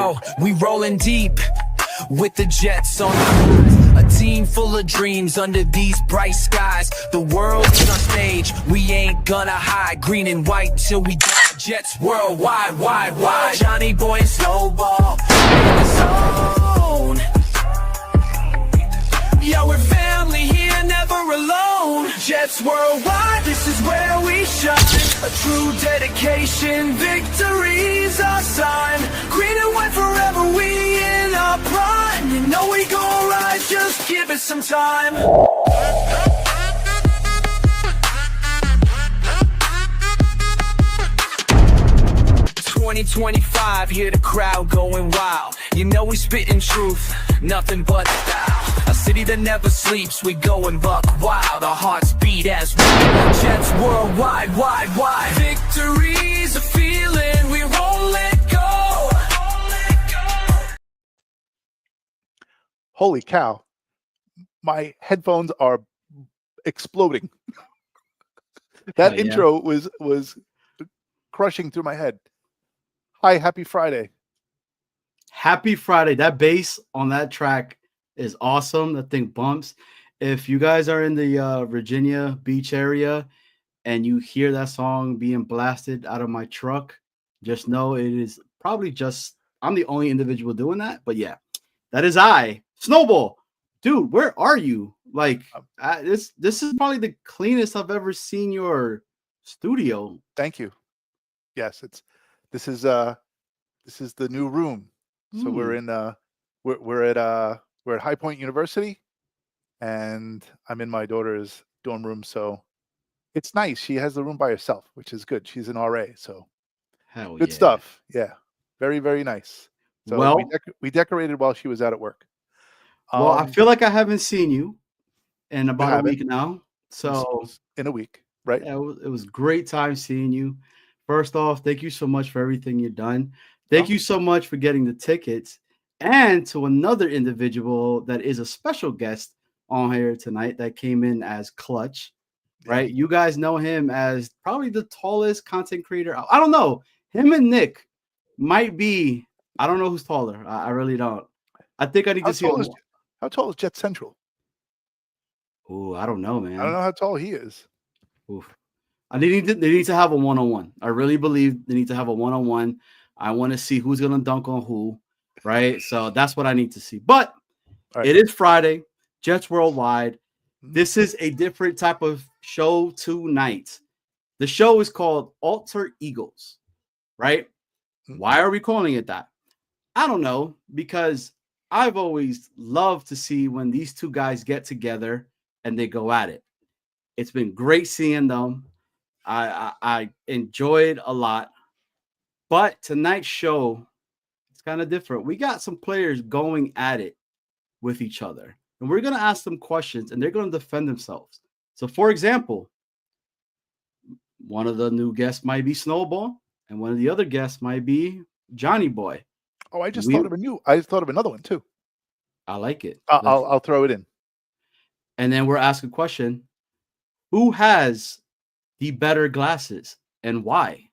Yo, we rolling deep with the Jets on the rise. A team full of dreams under these bright skies. The world is our stage, we ain't gonna hide. Green and white till we die. Jets worldwide, wide. Johnny Boy and Snowball in the zone. Yeah, we're family here, never alone. Jets worldwide, this is where we shine. A true dedication, victory's our sign. Green and white forever, we in our prime. You know we gon' rise, just give it some time. 2025, hear the crowd going wild. You know we spitting truth, nothing but style. A city that never sleeps, we going buck wild. Our hearts beat as one. Jets worldwide, wide. Victory's a feeling, we won't let go. Holy cow. My headphones are exploding. That intro was crushing through my head. Hi, happy Friday. Happy Friday. That bass on that track is awesome. That thing bumps. If you guys are in the Virginia Beach area and you hear that song being blasted out of my truck, just know it is probably just, I'm the only individual doing that. But yeah, that is I. Snowball. Dude, where are you? Like, this is probably the cleanest I've ever seen your studio. Thank you. Yes, this is the new room. So we're in we're at High Point University, and I'm in my daughter's dorm room. So it's nice. She has the room by herself, which is good. She's an RA, so good stuff. Yeah, very, very nice. So well, we decorated while she was out at work. Well, I feel like I haven't seen you in about a week now. So in a week, right? Yeah, it was great time seeing you. First off, thank you so much for everything you've done. Thank you so much for getting the tickets. And to another individual that is a special guest on here tonight that came in as Clutch, right? You guys know him as probably the tallest content creator. I don't know. Him and Nick might be, I don't know who's taller. I really don't. I think I need to see him. How tall is Jet Central? Oh, I don't know, man. I don't know how tall he is. Oof. They need to have a one-on-one. I really believe they need to have a one-on-one. I want to see who's going to dunk on who, right? So that's what I need to see. But it is Friday, Jets Worldwide. This is a different type of show tonight. The show is called Alter Egos, right? Why are we calling it that? I don't know, because I've always loved to see when these two guys get together and they go at it. It's been great seeing them. I enjoyed a lot. But tonight's show, it's kind of different. We got some players going at it with each other. And we're going to ask them questions, and they're going to defend themselves. So, for example, one of the new guests might be Snowball, and one of the other guests might be Johnny Boy. Oh, I just thought of another one, too. I like it. I'll throw it in. And then we're asking a question. Who has the better glasses and why?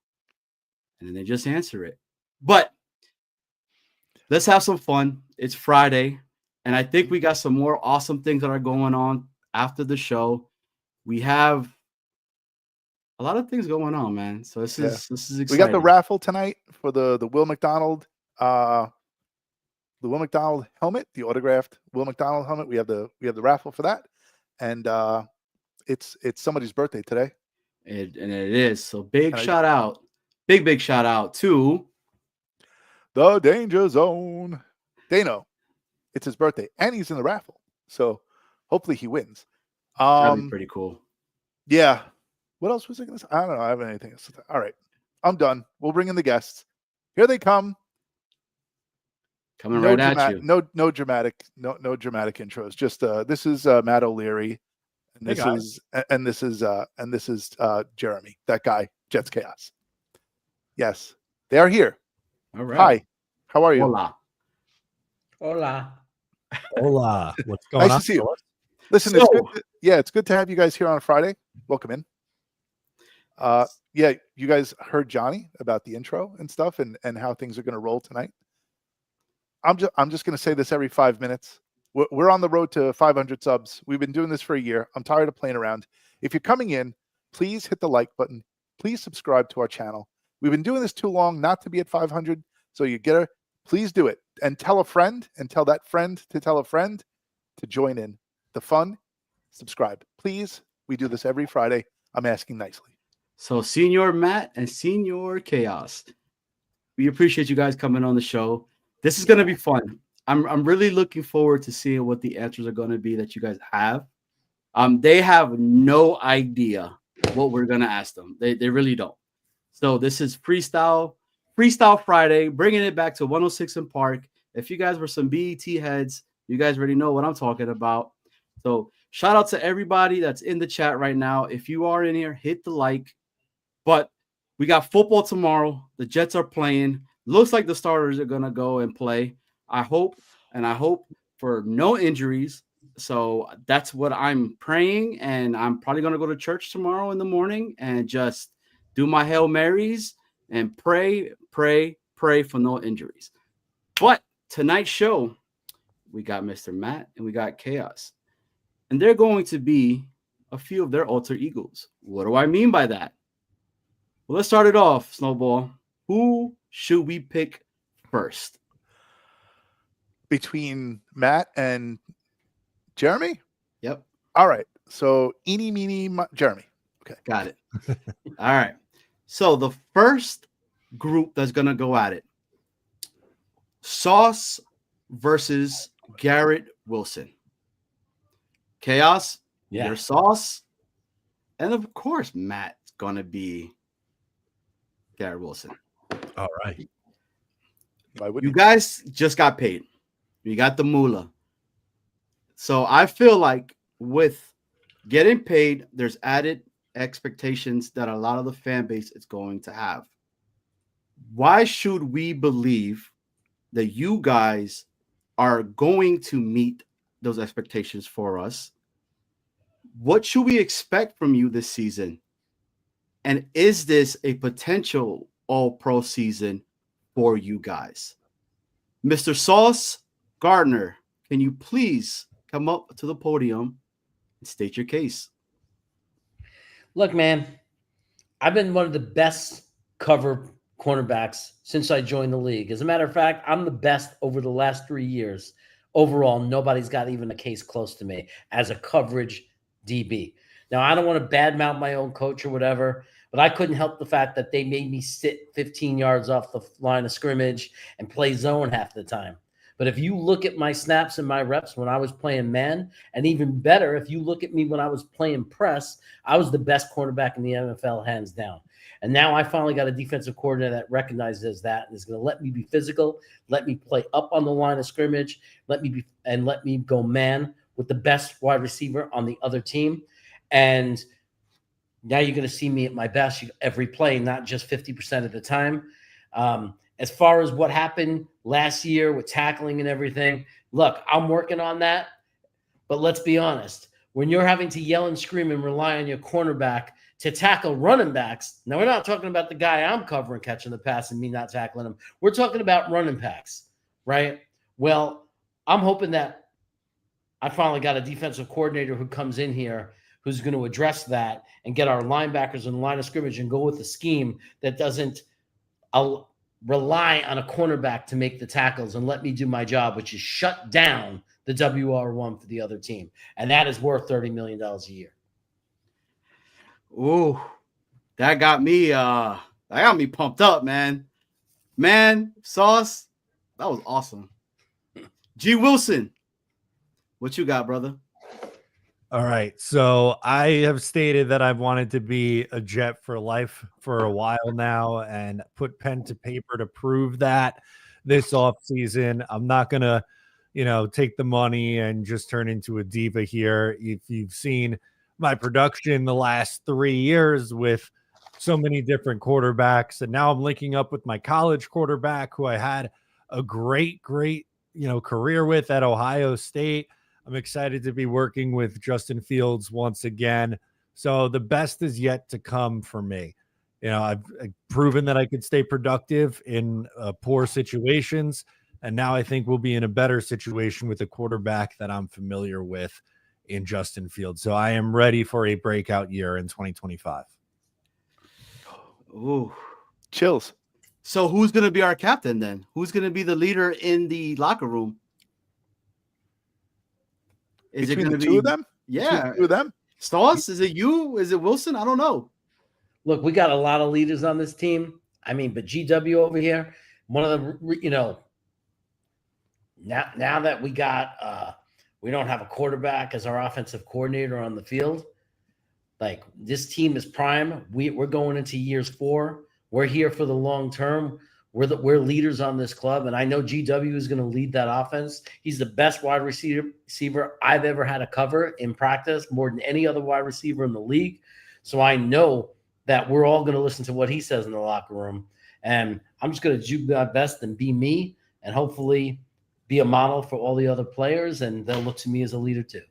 And then they just answer it. But let's have some fun. It's Friday, and I think we got some more awesome things that are going on after the show. We have a lot of things going on, man. So this is exciting. We got the raffle tonight for the Will McDonald helmet, the autographed Will McDonald helmet. We have the raffle for that, and it's somebody's birthday today. And it is. So big shout out to the Danger Zone. Dano. It's his birthday, and he's in the raffle. So hopefully he wins. That'd be pretty cool. Yeah. What else was I going to say? I don't know. I have anything else to say. All right. I'm done. We'll bring in the guests. Here they come. Coming right at you. No dramatic intros. Just this is Matt O'Leary. And this is Jeremy, that guy, Jets Chaos. Yes, they are here. All right. Hi, how are you? Hola. What's going on? Nice to see you. Listen, it's good to have you guys here on a Friday. Welcome in. You guys heard Johnny about the intro and stuff and how things are going to roll tonight. I'm just going to say this every 5 minutes. We're on the road to 500 subs. We've been doing this for a year. I'm tired of playing around. If you're coming in, please hit the like button. Please subscribe to our channel. We've been doing this too long not to be at 500. So you get a, please do it and tell a friend and tell that friend to tell a friend to join in the fun. Subscribe, please. We do this every Friday. I'm asking nicely. So Senior Matt and Senior Chaos, we appreciate you guys coming on the show. This is going to be fun. I'm really looking forward to seeing what the answers are going to be that you guys have. They have no idea what we're going to ask them. They really don't. So this is Freestyle Friday, bringing it back to 106 in Park. If you guys were some BET heads, you guys already know what I'm talking about. So shout out to everybody that's in the chat right now. If you are in here, hit the like. But we got football tomorrow. The Jets are playing. Looks like the starters are going to go and play. I hope for no injuries. So that's what I'm praying. And I'm probably going to go to church tomorrow in the morning and just do my Hail Marys and pray for no injuries. But tonight's show, we got Mr. Matt and we got Chaos. And they're going to be a few of their alter egos. What do I mean by that? Well, let's start it off, Snowball. Who should we pick first? Between Matt and Jeremy? Yep. All right. So eeny, meeny, Jeremy. Okay. Got it. All right. So the first group that's going to go at it, Sauce versus Garrett Wilson. Chaos, your Sauce. And of course, Matt's going to be Garrett Wilson. All right. You guys just got paid. You got the moolah. So I feel like with getting paid, there's added expectations that a lot of the fan base is going to have. Why should we believe that you guys are going to meet those expectations for us? What should we expect from you this season? And is this a potential all-pro season for you guys? Mr. Sauce Gardner, can you please come up to the podium and state your case? Look, man, I've been one of the best cover cornerbacks since I joined the league. As a matter of fact, I'm the best over the last 3 years. Overall, nobody's got even a case close to me as a coverage DB. Now, I don't want to badmouth my own coach or whatever, but I couldn't help the fact that they made me sit 15 yards off the line of scrimmage and play zone half the time. But if you look at my snaps and my reps when I was playing man, and even better, if you look at me when I was playing press, I was the best cornerback in the NFL, hands down. And now I finally got a defensive coordinator that recognizes that and is going to let me be physical, let me play up on the line of scrimmage, let me go man with the best wide receiver on the other team. And now you're going to see me at my best every play, not just 50% of the time. As far as what happened last year with tackling and everything, look, I'm working on that. But let's be honest. When you're having to yell and scream and rely on your cornerback to tackle running backs, now we're not talking about the guy I'm covering catching the pass and me not tackling him. We're talking about running backs, right? Well, I'm hoping that I finally got a defensive coordinator who comes in here who's going to address that and get our linebackers in the line of scrimmage and go with a scheme that doesn't rely on a cornerback to make the tackles and let me do my job, which is shut down the WR1 for the other team. And that is worth $30 million a year. Ooh, that got me pumped up, man. Man, Sauce, that was awesome. G. Wilson, what you got, brother? All right. So I have stated that I've wanted to be a Jet for life for a while now and put pen to paper to prove that this offseason. I'm not going to, take the money and just turn into a diva here. If you've seen my production the last 3 years with so many different quarterbacks, and now I'm linking up with my college quarterback who I had a great, career with at Ohio State. I'm excited to be working with Justin Fields once again. So the best is yet to come for me. I've proven that I could stay productive in poor situations. And now I think we'll be in a better situation with a quarterback that I'm familiar with in Justin Fields. So I am ready for a breakout year in 2025. Ooh. Chills. So who's going to be our captain then? Who's going to be the leader in the locker room? Is Between it the going to two be of them? Yeah. Between the two of them? Sauce? Is it you? Is it Wilson? I don't know. Look, we got a lot of leaders on this team. I mean, but GW over here, one of the, now that we got, we don't have a quarterback as our offensive coordinator on the field. Like, this team is prime. We're going into years 4. We're here for the long term. We're leaders on this club, and I know GW is going to lead that offense. He's the best wide receiver I've ever had to cover in practice, more than any other wide receiver in the league. So I know that we're all going to listen to what he says in the locker room, and I'm just going to do my best and be me, and hopefully be a model for all the other players, and they'll look to me as a leader too.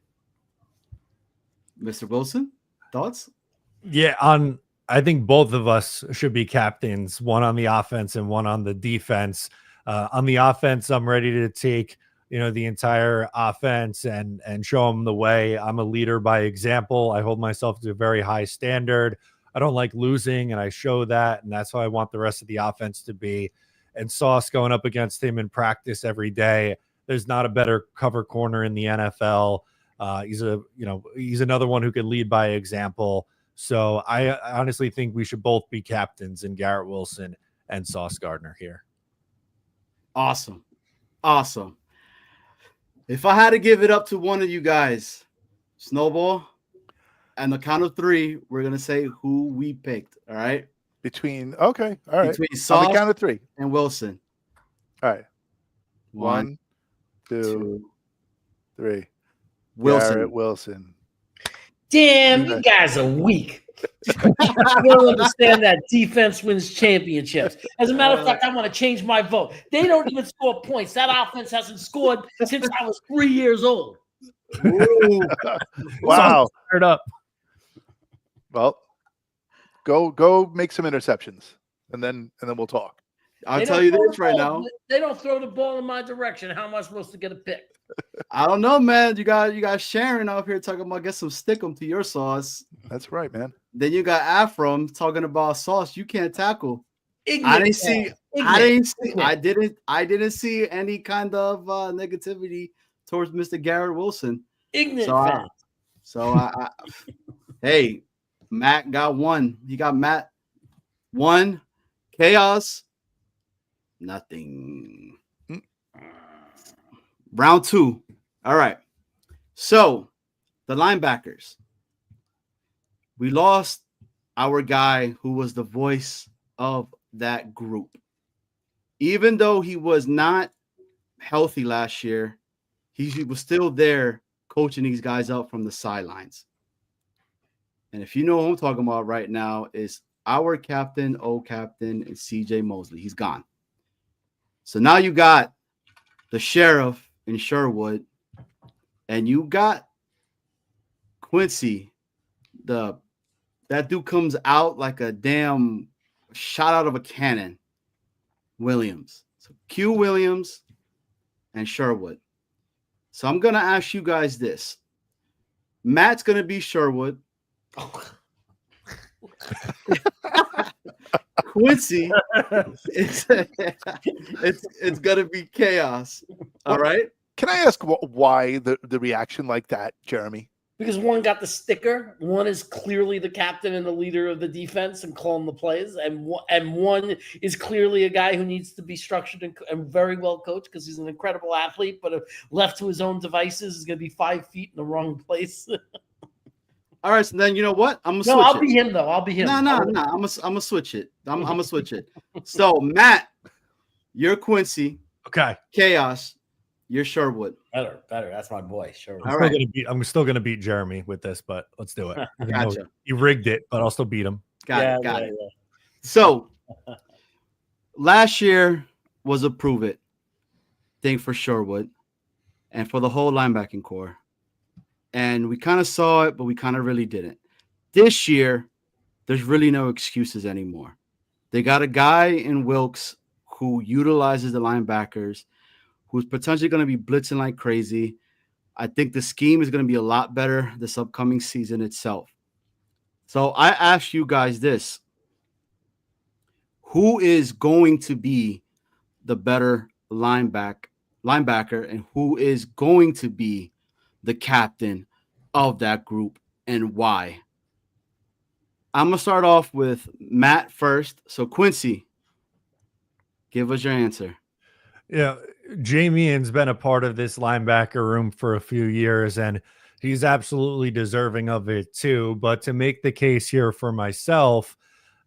Mr. Wilson, thoughts? Yeah, I think both of us should be captains, one on the offense and one on the defense. On the offense, I'm ready to take, the entire offense and show them the way. I'm a leader by example. I hold myself to a very high standard. I don't like losing, and I show that, and that's how I want the rest of the offense to be. And Sauce going up against him in practice every day. There's not a better cover corner in the NFL. He's another one who can lead by example. So I honestly think we should both be captains in Garrett Wilson and Sauce Gardner here. Awesome. If I had to give it up to one of you guys, Snowball, and the count of 3, we're going to say who we picked. All right. Between Sauce on the count of 3 and Wilson. All right. 1, 2, 2, 3. Wilson. Garrett Wilson. Damn, you guys are weak. You don't understand that defense wins championships. As a matter of fact, I want to change my vote. They don't even score points. That offense hasn't scored since I was 3 years old. Wow. Fired up. Well, go make some interceptions, and then we'll talk. I'll tell you this right now. They don't throw the ball in my direction. How am I supposed to get a pick? I don't know, man. You got Sharon out here talking about get some stickum to your Sauce. That's right, man. Then you got Afram talking about Sauce. You can't tackle. Ignorant. I didn't see any kind of negativity towards Mr. Garrett Wilson. Ignorant. Hey, Matt got 1. He got Matt 1. Chaos. Nothing. Round 2. All right. So the linebackers. We lost our guy who was the voice of that group. Even though he was not healthy last year, he was still there coaching these guys up from the sidelines. And if you know who I'm talking about right now, is our captain, old captain, and CJ Mosley. He's gone. So now you got the sheriff in Sherwood, and you got Quincy. That dude comes out like a damn shot out of a cannon. Williams. So Q Williams and Sherwood. So I'm going to ask you guys this. Matt's going to be Sherwood. Quincy, it's going to be Chaos. All right? Can I ask why the reaction like that, Jeremy? Because one got the sticker, one is clearly the captain and the leader of the defense and calling the plays, and one is clearly a guy who needs to be structured and very well coached because he's an incredible athlete, but if left to his own devices is going to be 5 feet in the wrong place. All right, so then you know what? I'm gonna switch I'll it. be him though. I'll be him. No. I'm gonna switch it. I'm gonna switch it. So Matt, you're Quincy. Okay. Chaos, you're Sherwood. Better. That's my boy. Sure. I'm still gonna beat Jeremy with this, but let's do it. Gotcha. You rigged it, but I'll still beat him. Got it. So last year was a prove it thing for Sherwood and for the whole linebacking core. And we kind of saw it, but we kind of really didn't. This year, there's really no excuses anymore. They got a guy in Wilkes who utilizes the linebackers, who's potentially going to be blitzing like crazy. I think the scheme is going to be a lot better this upcoming season itself. So I ask you guys this. Who is going to be the better linebacker, and who is going to be the captain of that group, and why? I'm going to start off with Matt first. So Quincy, give us your answer. Yeah, Jamian's been a part of this linebacker room for a few years, and he's absolutely deserving of it too. But to make the case here for myself,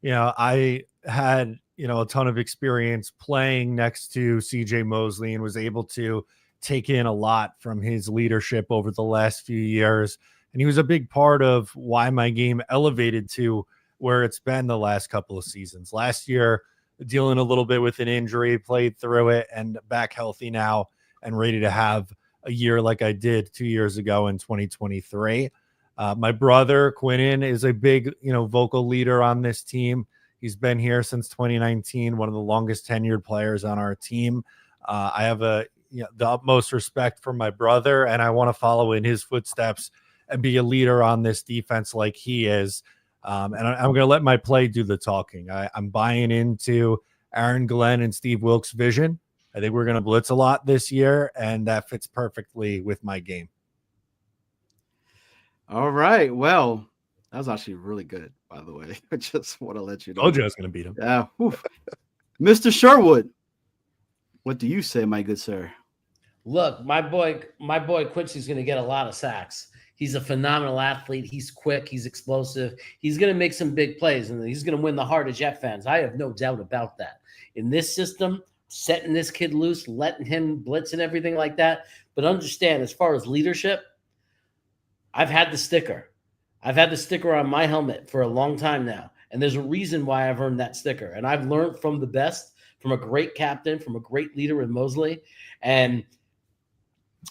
I had, a ton of experience playing next to CJ Mosley and was able to take in a lot from his leadership over the last few years. And he was a big part of why my game elevated to where it's been the last couple of seasons. Last year, dealing a little bit with an injury, played through it, and back healthy now and ready to have a year like I did 2 years ago in 2023. My brother Quinnen is a big, vocal leader on this team. He's been here since 2019, one of the longest tenured players on our team. I have the utmost respect for my brother, and I want to follow in his footsteps and be a leader on this defense like he is. And I'm going to let my play do the talking. I'm buying into Aaron Glenn and Steve Wilkes' vision. I think we're going to blitz a lot this year, and that fits perfectly with my game. All right. Well, that was actually really good, by the way. I just want to let you know. Told you I was going to beat him. Yeah. Mr. Sherwood, what do you say, my good sir? Look, my boy Quincy's going to get a lot of sacks. He's a phenomenal athlete. He's quick. He's explosive. He's going to make some big plays, and he's going to win the heart of Jet fans. I have no doubt about that. In this system, setting this kid loose, letting him blitz and everything like that. But understand, as far as leadership, I've had the sticker. I've had the sticker on my helmet for a long time now, and there's a reason why I've earned that sticker. And I've learned from the best, from a great captain, from a great leader in Mosley, and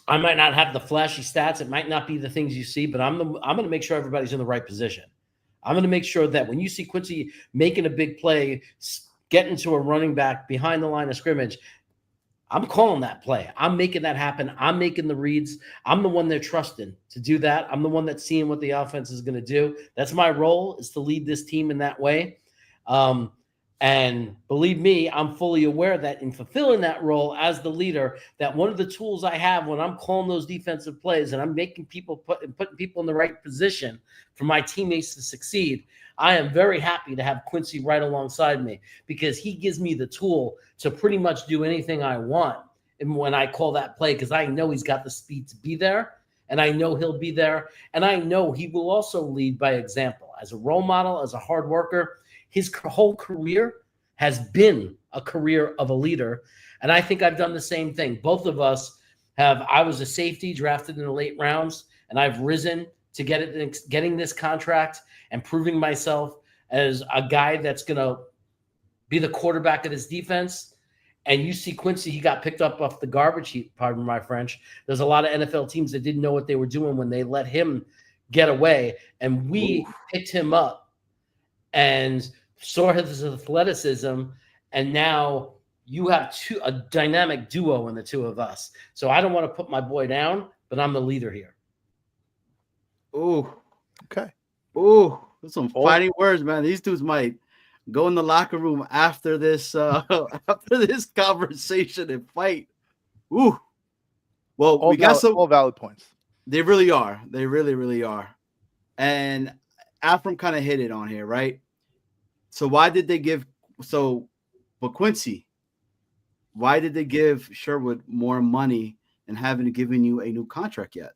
I might not have the flashy stats. It might not be the things you see, but I'm going to make sure everybody's in the right position. I'm going to make sure that when you see Quincy making a big play, getting to a running back behind the line of scrimmage, I'm calling that play. I'm making that happen. I'm making the reads. I'm the one they're trusting to do that. I'm the one that's seeing what the offense is going to do. That's my role, is to lead this team in that way. And believe me, I'm fully aware that in fulfilling that role as the leader, that one of the tools I have when I'm calling those defensive plays and I'm making people putting people in the right position for my teammates to succeed, I am very happy to have Quincy right alongside me, because he gives me the tool to pretty much do anything I want. And when I call that play, because I know he's got the speed to be there, and I know he'll be there, and I know he will also lead by example as a role model, as a hard worker. His whole career has been a career of a leader, and I think I've done the same thing. Both of us have. I was a safety drafted in the late rounds, and I've risen to getting this contract and proving myself as a guy that's going to be the quarterback of this defense. And you see Quincy, he got picked up off the garbage heap, pardon my French. There's a lot of NFL teams that didn't know what they were doing when they let him get away, and we picked him up and saw his athleticism, and now you have a dynamic duo in the two of us. So I don't want to put my boy down, but I'm the leader here. Oh, Okay. oh, that's some fighting words, man. These dudes might go in the locker room after this conversation and fight. Ooh. Well, we got all valid points. They really are. They really, really are. And Afram kind of hit it on here, right? So why did they give but Quincy, why did they give Sherwood more money and haven't given you a new contract yet?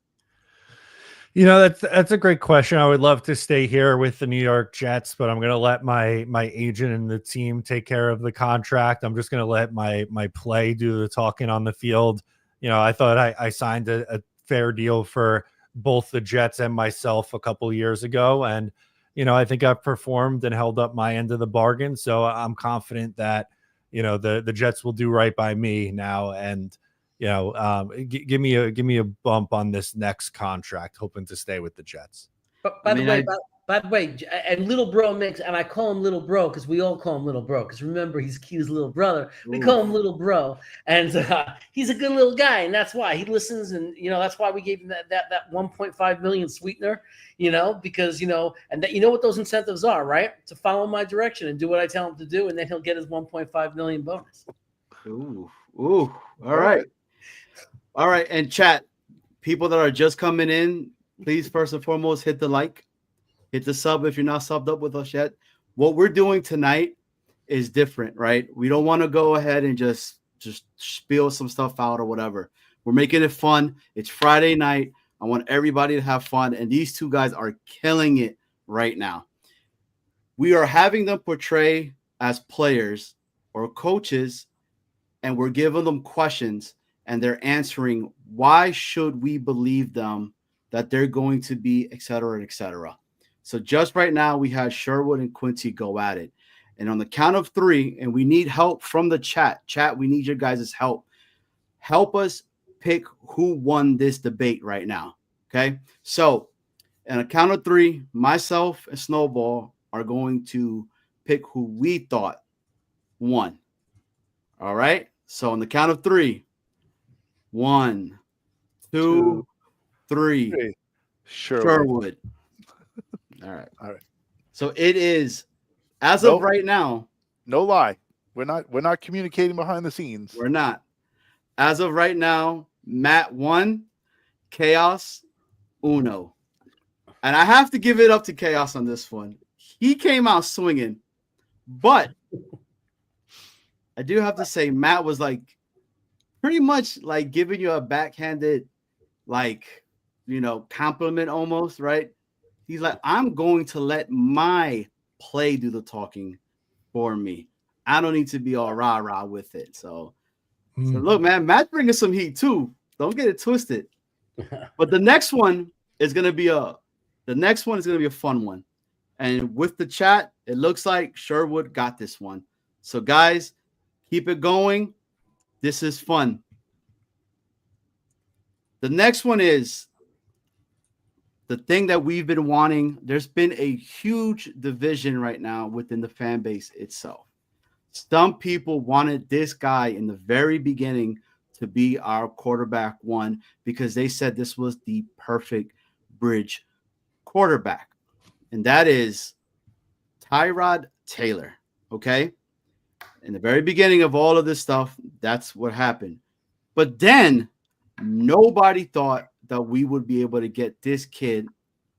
That's a great question. I would love to stay here with the New York Jets, but I'm going to let my agent and the team take care of the contract. I'm just going to let my play do the talking on the field. I thought I signed a fair deal for both the Jets and myself a couple years ago, and I think I've performed and held up my end of the bargain. So I'm confident that the Jets will do right by me now, and give me a bump on this next contract, hoping to stay with the Jets. But by By the way, and little bro makes, and I call him little bro because we all call him little bro because remember he's Q's little brother. We Ooh. call him little bro, and he's a good little guy, and that's why he listens, and that's why we gave him that 1.5 million sweetener, because and that what those incentives are, right? To follow my direction and do what I tell him to do, and then he'll get his 1.5 million bonus. Ooh, all right, and chat, people that are just coming in, please first and foremost hit the like. Hit the sub if you're not subbed up with us yet. What we're doing tonight is different, right? We don't want to go ahead and just spill some stuff out or whatever. We're making it fun. It's Friday night. I want everybody to have fun, and these two guys are killing it right now. We are having them portray as players or coaches, and we're giving them questions, and they're answering why should we believe them that they're going to be, et cetera, et cetera. So just right now, we had Sherwood and Quincy go at it. And on the count of 3, and we need help from the chat. Chat, we need your guys' help. Help us pick who won this debate right now, okay? So on a count of 3, myself and Snowball are going to pick who we thought won. All right? So on the count of 3, 1, 2, 3. Sherwood. All right. So it is, as of right now. No lie. We're not communicating behind the scenes. We're not. As of right now, Matt 1, Chaos Uno. And I have to give it up to Chaos on this one. He came out swinging. But I do have to say, Matt was like pretty much like giving you a backhanded, compliment almost, right? He's like, I'm going to let my play do the talking for me. I don't need to be all rah-rah with it. So look, man, Matt's bringing some heat too. Don't get it twisted. But the next one is gonna be a fun one. And with the chat, it looks like Sherwood got this one. So guys, keep it going. This is fun. The next one is the thing that we've been wanting. There's been a huge division right now within the fan base itself. Some people wanted this guy in the very beginning to be our quarterback 1 because they said this was the perfect bridge quarterback. And that is Tyrod Taylor. Okay. In the very beginning of all of this stuff, that's what happened. But then nobody thought that we would be able to get this kid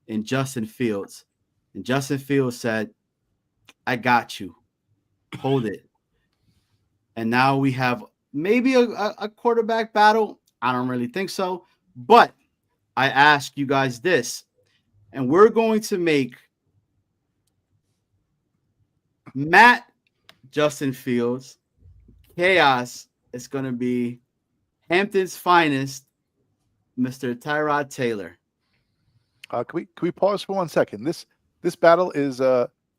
in Justin Fields. And Justin Fields said, I got you. Hold it. And now we have maybe a quarterback battle. I don't really think so. But I ask you guys this, and we're going to make Matt Justin Fields. Chaos is going to be Hampton's finest, Mr. Tyrod Taylor. Can we pause for 1 second? This battle is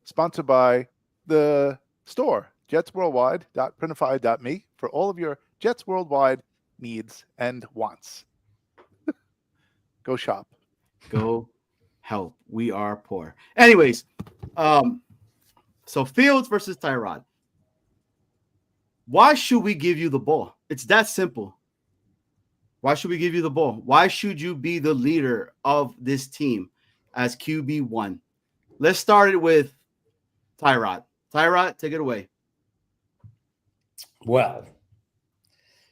sponsored by the store, jetsworldwide.printify.me, for all of your Jets Worldwide needs and wants. Go shop. Go help. We are poor. Anyways, so Fields versus Tyrod. Why should we give you the ball? It's that simple. Why should we give you the ball? Why should you be the leader of this team as QB1? Let's start it with Tyrod. Tyrod, take it away. Well,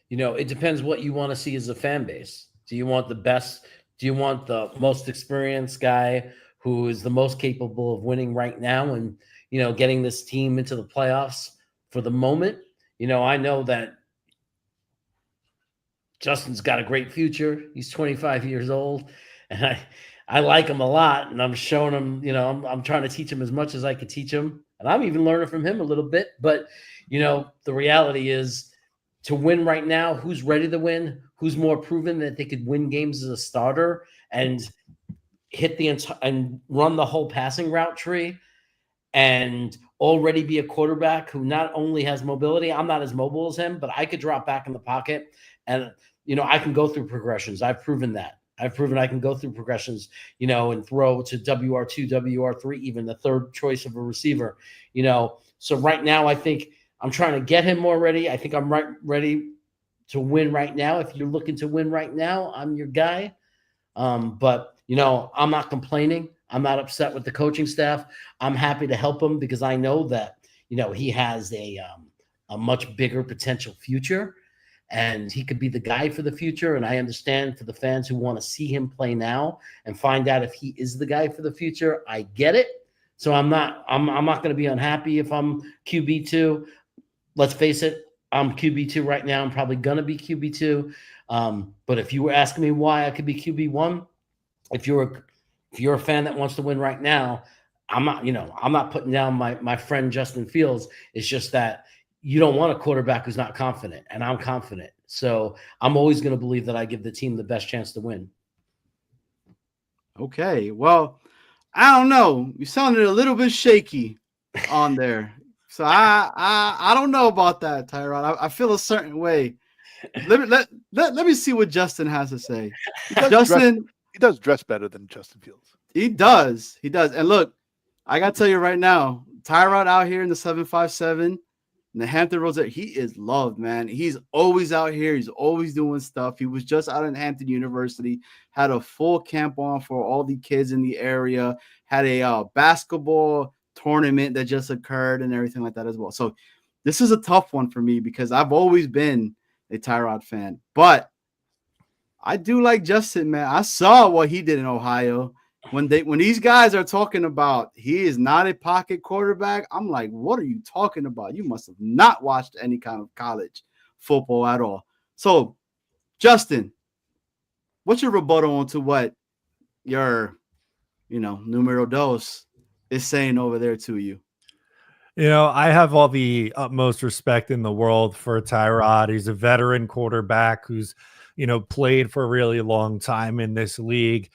it depends what you want to see as a fan base. Do you want the best? Do you want the most experienced guy who is the most capable of winning right now and, getting this team into the playoffs for the moment? I know that Justin's got a great future. He's 25 years old, and I like him a lot, and I'm showing him, I'm trying to teach him as much as I could teach him, and I'm even learning from him a little bit. But, the reality is, to win right now, who's ready to win? Who's more proven that they could win games as a starter and hit and run the whole passing route tree and already be a quarterback who not only has mobility, I'm not as mobile as him, but I could drop back in the pocket and, I can go through progressions. I've proven that. I've proven I can go through progressions, and throw to WR2, WR3, even the third choice of a receiver, So right now, I think I'm trying to get him more ready. I think I'm ready to win right now. If you're looking to win right now, I'm your guy. But I'm not complaining. I'm not upset with the coaching staff. I'm happy to help him because I know that, he has a much bigger potential future and he could be the guy for the future. And I understand for the fans who want to see him play now and find out if he is the guy for the future, I get it. So I'm not going to be unhappy if I'm QB2. Let's face it, I'm QB2 right now. I'm probably going to be QB2. But if you were asking me why I could be QB1, if you're a fan that wants to win right now, I'm not putting down my friend Justin Fields. It's just that you don't want a quarterback who's not confident, and I'm confident. So I'm always going to believe that I give the team the best chance to win. Okay. Well, I don't know. You sounded a little bit shaky on there. So I don't know about that, Tyrod. I feel a certain way. Let me see what Justin has to say. He does dress better than Justin Fields. He does. And look, I got to tell you right now, Tyrod out here in the 757, in the Hampton Roads, he is loved, man. He's always out here. He's always doing stuff. He was just out in Hampton University, had a full camp on for all the kids in the area, had a basketball tournament that just occurred and everything like that as well. So this is a tough one for me because I've always been a Tyrod fan, but I do like Justin, man. I saw what he did in Ohio. When these guys are talking about he is not a pocket quarterback, I'm like, what are you talking about? You must have not watched any kind of college football at all. So, Justin, what's your rebuttal onto what your, numero dos is saying over there to you? I have all the utmost respect in the world for Tyrod. He's a veteran quarterback who's, played for a really long time in this league.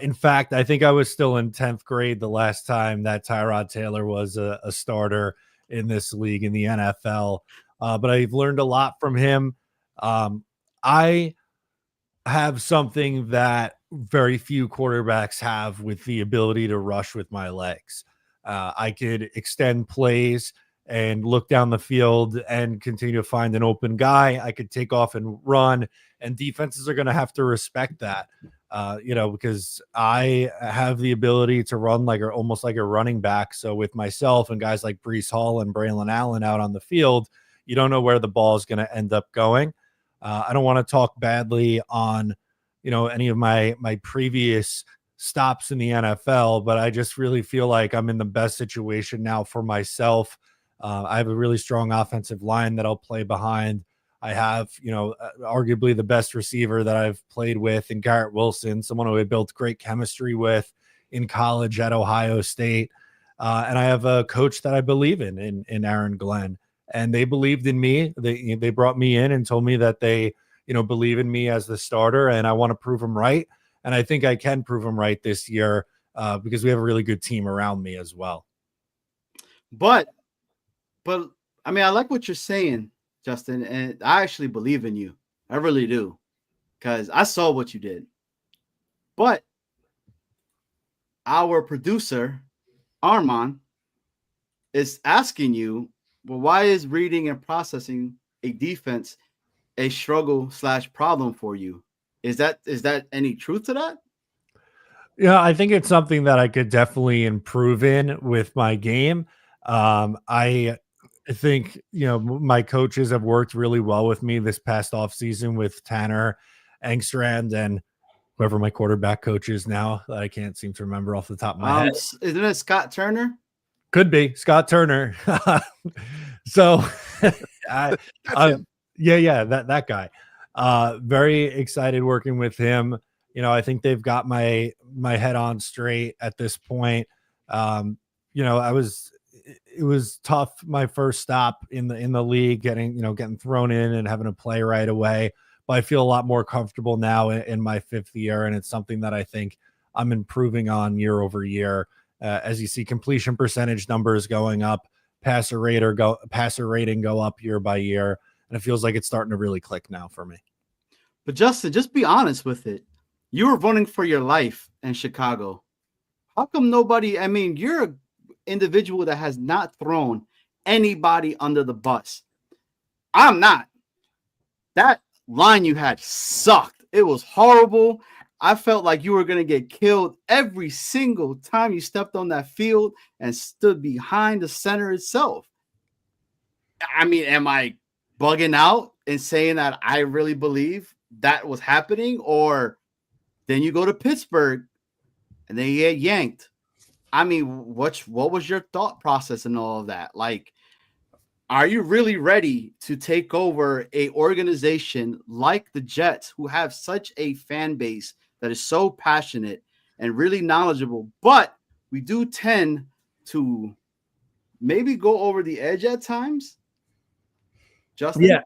In fact, I think I was still in 10th grade the last time that Tyrod Taylor was a starter in this league in the NFL. But I've learned a lot from him. I have something that very few quarterbacks have with the ability to rush with my legs. I could extend plays and look down the field and continue to find an open guy. I could take off and run, and defenses are going to have to respect that. Because I have the ability to run almost like a running back. So with myself and guys like Breece Hall and Braylon Allen out on the field, you don't know where the ball is going to end up going. I don't want to talk badly on, any of my previous stops in the NFL, but I just really feel like I'm in the best situation now for myself. I have a really strong offensive line that I'll play behind. I have, arguably the best receiver that I've played with in Garrett Wilson, someone who I built great chemistry with in college at Ohio State. And I have a coach that I believe in Aaron Glenn. And they believed in me. They brought me in and told me that they, believe in me as the starter, and I want to prove them right. And I think I can prove them right this year because we have a really good team around me as well. But I mean, I like what you're saying, Justin, and I actually believe in you. I really do, because I saw what you did. But our producer, Armand, is asking you, well, why is reading and processing a defense a struggle/problem for you? Is that any truth to that? Yeah, I think it's something that I could definitely improve in with my game. I think, my coaches have worked really well with me this past offseason with Tanner Engstrand and whoever my quarterback coach is now that I can't seem to remember off the top of my head. Isn't it Scott Turner? Could be Scott Turner. So that guy. Very excited working with him. I think they've got my head on straight at this point. It was tough my first stop in the league, getting thrown in and having to play right away. But I feel a lot more comfortable now in my fifth year, and it's something that I think I'm improving on year over year. As you see, completion percentage numbers going up, passer rating go up year by year, and it feels like it's starting to really click now for me. But Justin, just be honest with it. You were running for your life in Chicago. How come nobody? I mean, you're an individual that has not thrown anybody under the bus. I'm not. That line you had sucked. It was horrible. I felt like you were going to get killed every single time you stepped on that field and stood behind the center itself. I mean, am I bugging out and saying that I really believe that was happening? Or then you go to Pittsburgh and then you get yanked. I mean, what was your thought process and all of that? Like, are you really ready to take over a organization like the Jets, who have such a fan base that is so passionate and really knowledgeable? But we do tend to maybe go over the edge at times. Justin? Yeah.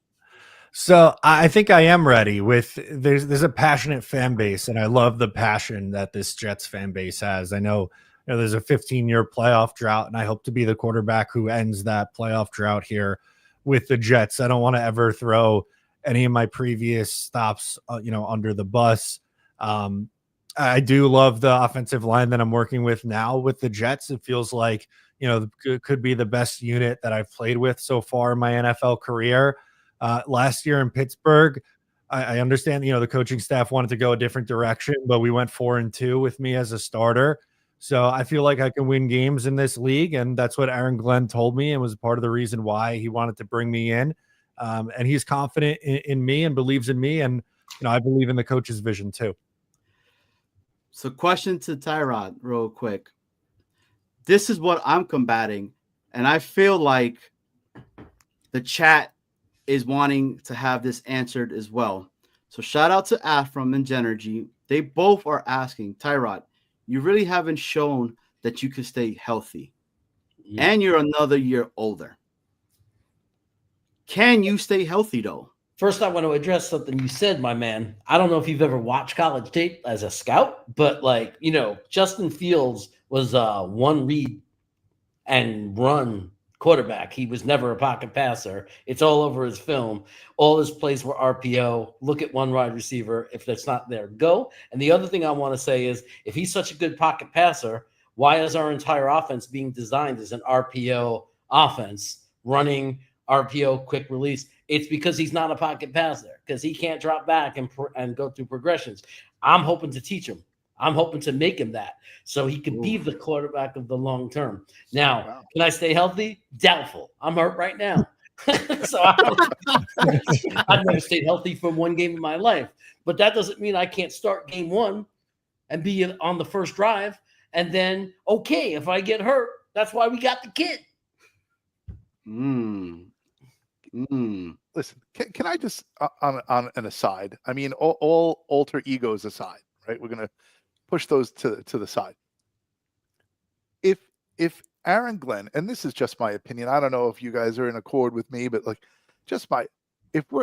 So I think I am ready. There's a passionate fan base, and I love the passion that this Jets fan base has. I know there's a 15-year playoff drought, and I hope to be the quarterback who ends that playoff drought here with the Jets. I don't want to ever throw any of my previous stops, under the bus. I do love the offensive line that I'm working with now with the Jets. It feels like, it could be the best unit that I've played with so far in my NFL career. Last year in Pittsburgh, I understand, the coaching staff wanted to go a different direction, but we went 4-2 with me as a starter. So I feel like I can win games in this league, and that's what Aaron Glenn told me and was part of the reason why he wanted to bring me in. And he's confident in me and believes in me, and I believe in the coach's vision too. So question to Tyrod real quick. This is what I'm combating, and I feel like the chat is wanting to have this answered as well. So shout out to Afram and Genergy. They both are asking, Tyrod, you really haven't shown that you can stay healthy. Yeah. And you're another year older. Can you stay healthy, though? First, I want to address something you said, my man. I don't know if you've ever watched college tape as a scout, but Justin Fields was one read and run quarterback. He was never a pocket passer. It's all over his film. All his plays were RPO. Look at one wide receiver. If that's not there, go. And the other thing I want to say is, if he's such a good pocket passer, why is our entire offense being designed as an RPO offense, running RPO quick release? It's because he's not a pocket passer, because he can't drop back and go through progressions. I'm hoping to teach him. I'm hoping to make him that, so he could be the quarterback of the long term. Now, Can I stay healthy? Doubtful. I'm hurt right now. So I've never stayed healthy for one game in my life. But that doesn't mean I can't start game one and be on the first drive. And then, if I get hurt, that's why we got the kid. Listen, can I just, on an aside, I mean, all alter egos aside, right? We're going to push those to the side. If Aaron Glenn, and this is just my opinion, I don't know if you guys are in accord with me, but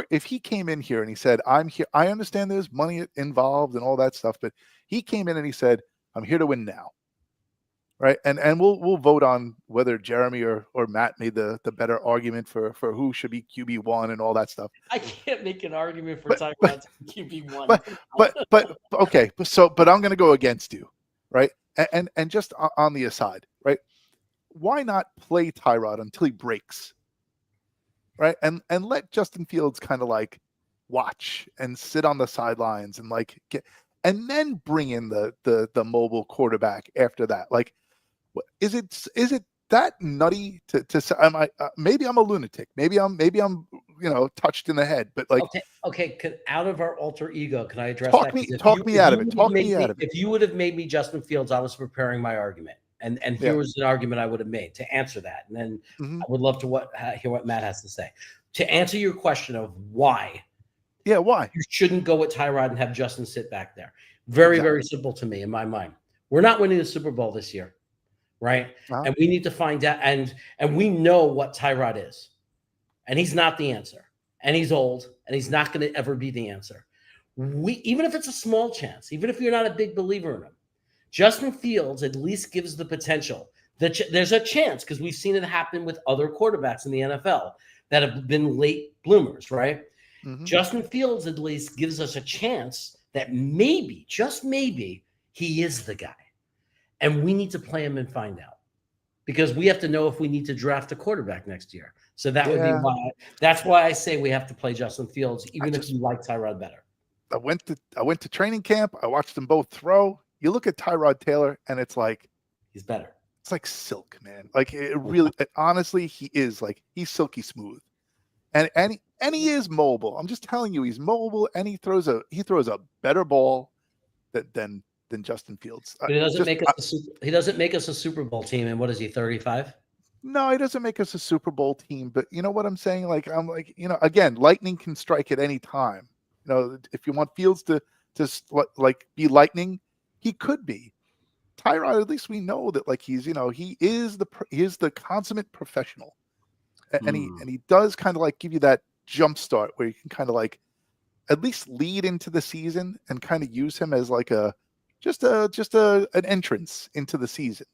if he came in here and he said, I'm here, I understand there's money involved and all that stuff, but he came in and he said, I'm here to win now. Right. And we'll vote on whether Jeremy or Matt made the better argument for who should be QB1 and all that stuff. I can't make an argument for Tyrod QB1. But okay. But I'm going to go against you. Right. And just on the aside. Right. Why not play Tyrod until he breaks? Right. And let Justin Fields kind of like watch and sit on the sidelines and and then bring in the mobile quarterback after that. Like, is it that nutty to say? Maybe I'm a lunatic. Maybe I'm touched in the head. But okay. Out of our alter ego, can I address talk me out of it? If you would have made me Justin Fields, I was preparing my argument, and here was an argument I would have made to answer that, and then I would love to hear what Matt has to say to answer your question of why. Yeah, why you shouldn't go with Tyrod and have Justin sit back there. Very, very simple to me in my mind. We're not winning the Super Bowl this year, right? And we need to find out. And we know what Tyrod is. And he's not the answer. And he's old. And he's not going to ever be the answer. Even if it's a small chance, even if you're not a big believer in him, Justin Fields at least gives the potential. There's a chance, because we've seen it happen with other quarterbacks in the NFL that have been late bloomers, right? Justin Fields at least gives us a chance that maybe, just maybe, he is the guy. And we need to play him and find out. Because we have to know if we need to draft a quarterback next year. So that would be why. That's why I say we have to play Justin Fields, even if you like Tyrod better. I went to training camp. I watched them both throw. You look at Tyrod Taylor, and it's like he's better. It's like silk, man. Like it really, honestly, he is like he's silky smooth, and he is mobile. I'm just telling you, he's mobile, and he throws a better ball than Justin Fields. But he doesn't make us a Super Bowl team. And what is he, 35? No, he doesn't make us a Super Bowl team. But you know what I'm saying? Like I'm like, again, lightning can strike at any time. If you want Fields to like be lightning, he could be. Tyrod, at least we know that like he is the consummate professional, and he does kind of like give you that jump start where you can kind of like at least lead into the season and kind of use him as like an entrance into the season.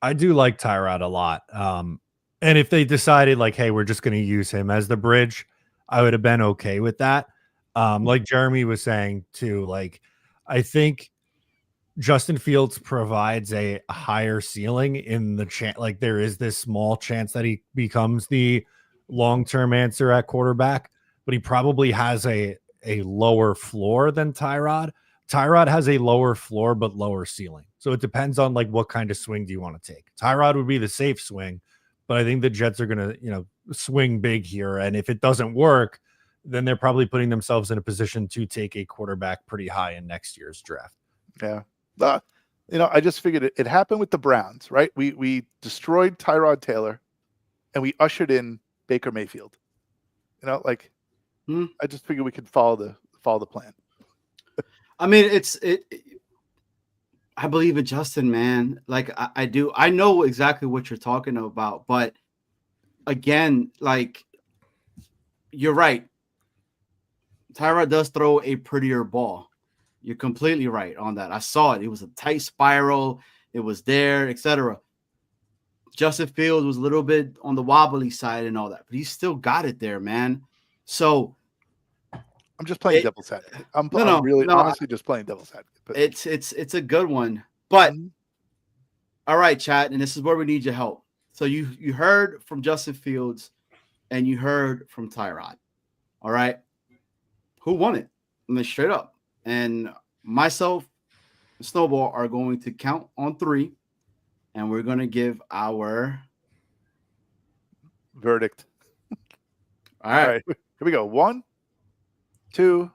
I do like Tyrod a lot. And if they decided like, hey, we're just going to use him as the bridge, I would have been okay with that. Like Jeremy was saying too, like I think Justin Fields provides a higher ceiling in the chance. Like there is this small chance that he becomes the long-term answer at quarterback, but he probably has a lower floor than Tyrod. Tyrod has a lower floor, but lower ceiling. So it depends on like what kind of swing do you want to take. Tyrod would be the safe swing, but I think the Jets are going to, swing big here. And if it doesn't work, then they're probably putting themselves in a position to take a quarterback pretty high in next year's draft. Yeah. I just figured it happened with the Browns, right? We destroyed Tyrod Taylor and we ushered in Baker Mayfield. I just figured we could follow the plan. I mean, I believe in Justin, man. Like I do. I know exactly what you're talking about, but again, like you're right. Tyrod does throw a prettier ball. You're completely right on that. I saw it. It was a tight spiral. It was there, etc. Justin Fields was a little bit on the wobbly side and all that, but he still got it there, man. So I'm just playing devil's advocate. I'm honestly just playing devil's advocate. But it's a good one. But all right, chat, and this is where we need your help. So you heard from Justin Fields and you heard from Tyrod. All right. Who won it? And then straight up. And myself and Snowball are going to count on 3, and we're going to give our verdict. All right. Here we go. 1, 2,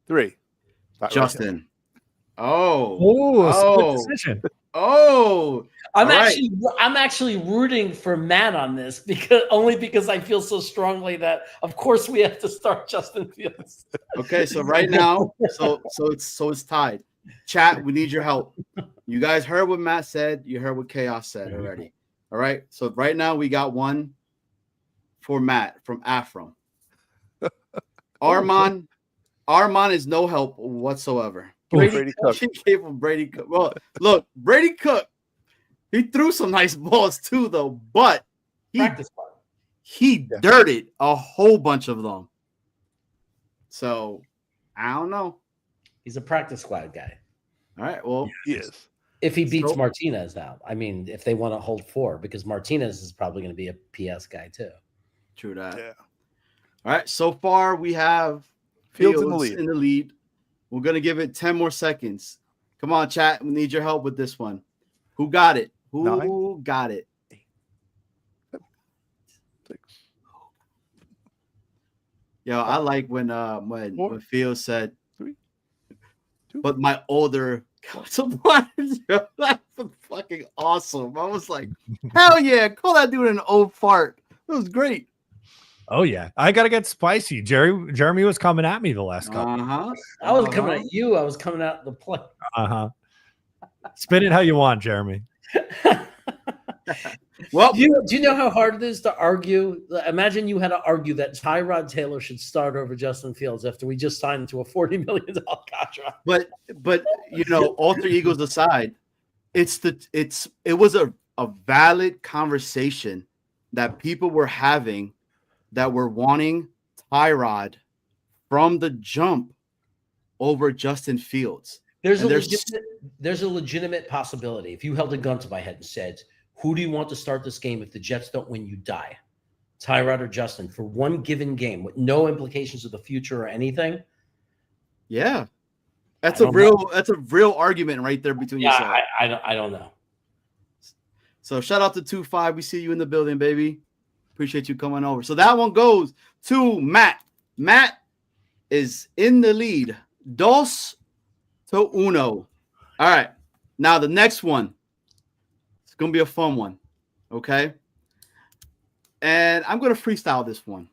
3. Justin. Right. Split decision. I'm actually rooting for Matt on this because I feel so strongly that of course we have to start Justin Fields. Okay, so right now, so it's tied. Chat, we need your help. You guys heard what Matt said. You heard what Chaos said already. All right. So right now we got one for Matt from Afro. Armand is no help whatsoever. Brady Cook. She gave him Brady Cook. Well, look, Brady Cook. He threw some nice balls too, though, but he dirted a whole bunch of them. So I don't know. He's a practice squad guy. All right. Well, he is. If he beats Martinez now, I mean, if they want to hold 4, because Martinez is probably going to be a PS guy too. True that. Yeah. All right. So far, we have Fields in the lead. We're going to give it 10 more seconds. Come on, chat. We need your help with this one. Who got it? Who got it? 6. Yo, I like when Fields said, 3, 2. But my older counterpart, that's fucking awesome. I was like, hell yeah, call that dude an old fart. It was great. Oh yeah, I gotta get spicy. Jeremy was coming at me the last couple. I was coming at you. I was coming out the play. Spin it how you want, Jeremy. Well, do you know how hard it is to argue? Imagine you had to argue that Tyrod Taylor should start over Justin Fields after we just signed to a $40 million contract. But alter egos aside, it was a valid conversation that people were having that were wanting Tyrod from the jump over Justin Fields. There's And a legitimate possibility. If you held a gun to my head and said, "Who do you want to start this game if the Jets don't win? You die." Tyrod or Justin for one given game with no implications of the future or anything. Yeah, that's a real argument right there between yourself. I don't know. So shout out to 2-5. We see you in the building, baby. Appreciate you coming over. So that one goes to Matt. Matt is in the lead. 2-1. All right. Now the next one. It's gonna be a fun one. Okay. And I'm going to freestyle this one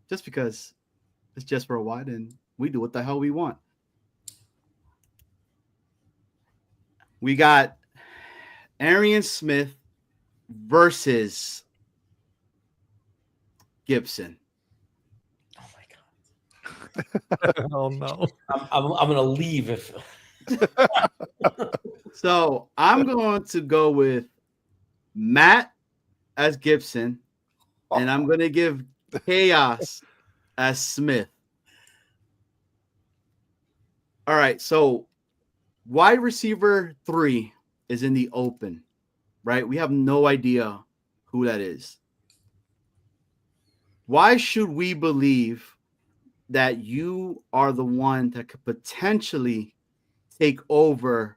just because it's just for a while and we do what the hell we want. We got Arian Smith versus Gibson. Oh my God. Oh no. I'm going to leave if. So I'm going to go with Matt as Gibson. And I'm going to give Chaos as Smith. All right. So wide receiver 3 is in the open, right? We have no idea who that is. Why should we believe that you are the one that could potentially take over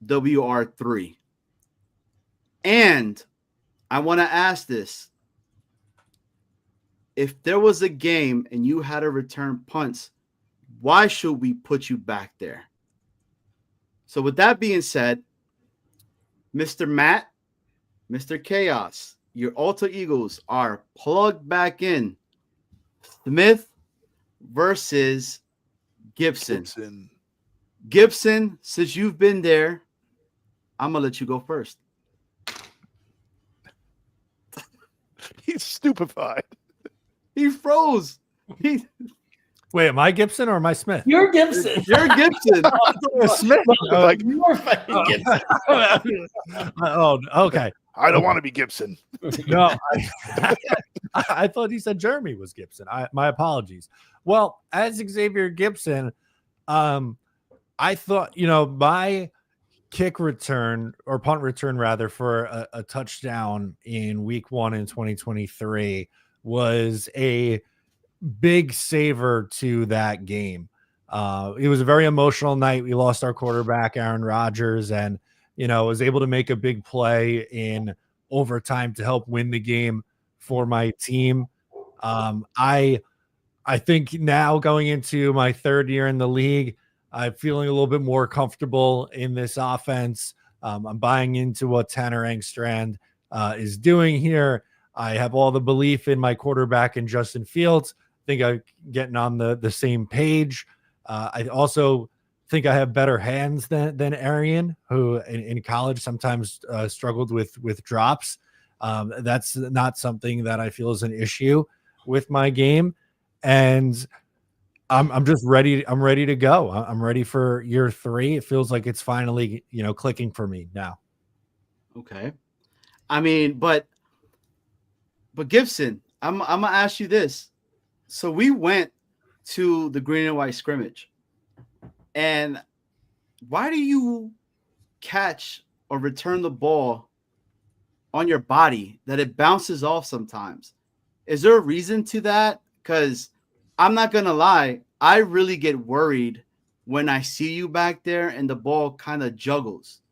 WR3? And I want to ask this. If there was a game and you had to return punts, why should we put you back there? So with that being said, Mr. Matt, Mr. Chaos, your alter egos are plugged back in. Smith versus Gibson. Gibson, since you've been there, I'm going to let you go first. He's stupefied. He froze. Wait, am I Gibson or am I Smith? You're Gibson. You're Gibson. Smith. Like, You're fucking Gibson. Oh, okay. I don't want to be Gibson. No, I thought he said Jeremy was Gibson. My apologies. Well, as Xavier Gibson, I thought, my kick return or punt return rather for a touchdown in week 1 in 2023 was a big saver to that game. It was a very emotional night. We lost our quarterback, Aaron Rodgers, and, was able to make a big play in overtime to help win the game for my team. I think now going into my 3rd year in the league, I'm feeling a little bit more comfortable in this offense. I'm buying into what Tanner Engstrand is doing here. I have all the belief in my quarterback and Justin Fields. I think I'm getting on the same page. I also think I have better hands than Arian, who in college sometimes struggled with drops. That's not something that I feel is an issue with my game. And I'm just ready. I'm ready to go. I'm ready for year 3. It feels like it's finally, clicking for me now. Okay. I mean, but Gibson, I'm gonna ask you this. So we went to the green and white scrimmage, and why do you catch or return the ball on your body that it bounces off sometimes? Is there a reason to that? Because I'm not gonna lie, I really get worried when I see you back there and the ball kind of juggles.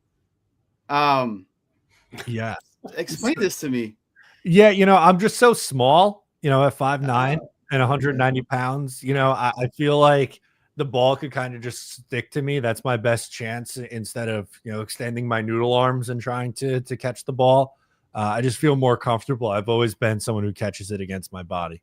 Yeah. Explain this to me. Yeah, I'm just so small, at 5'9" and 190 pounds. I feel like the ball could kind of just stick to me. That's my best chance instead of, extending my noodle arms and trying to catch the ball. I just feel more comfortable. I've always been someone who catches it against my body.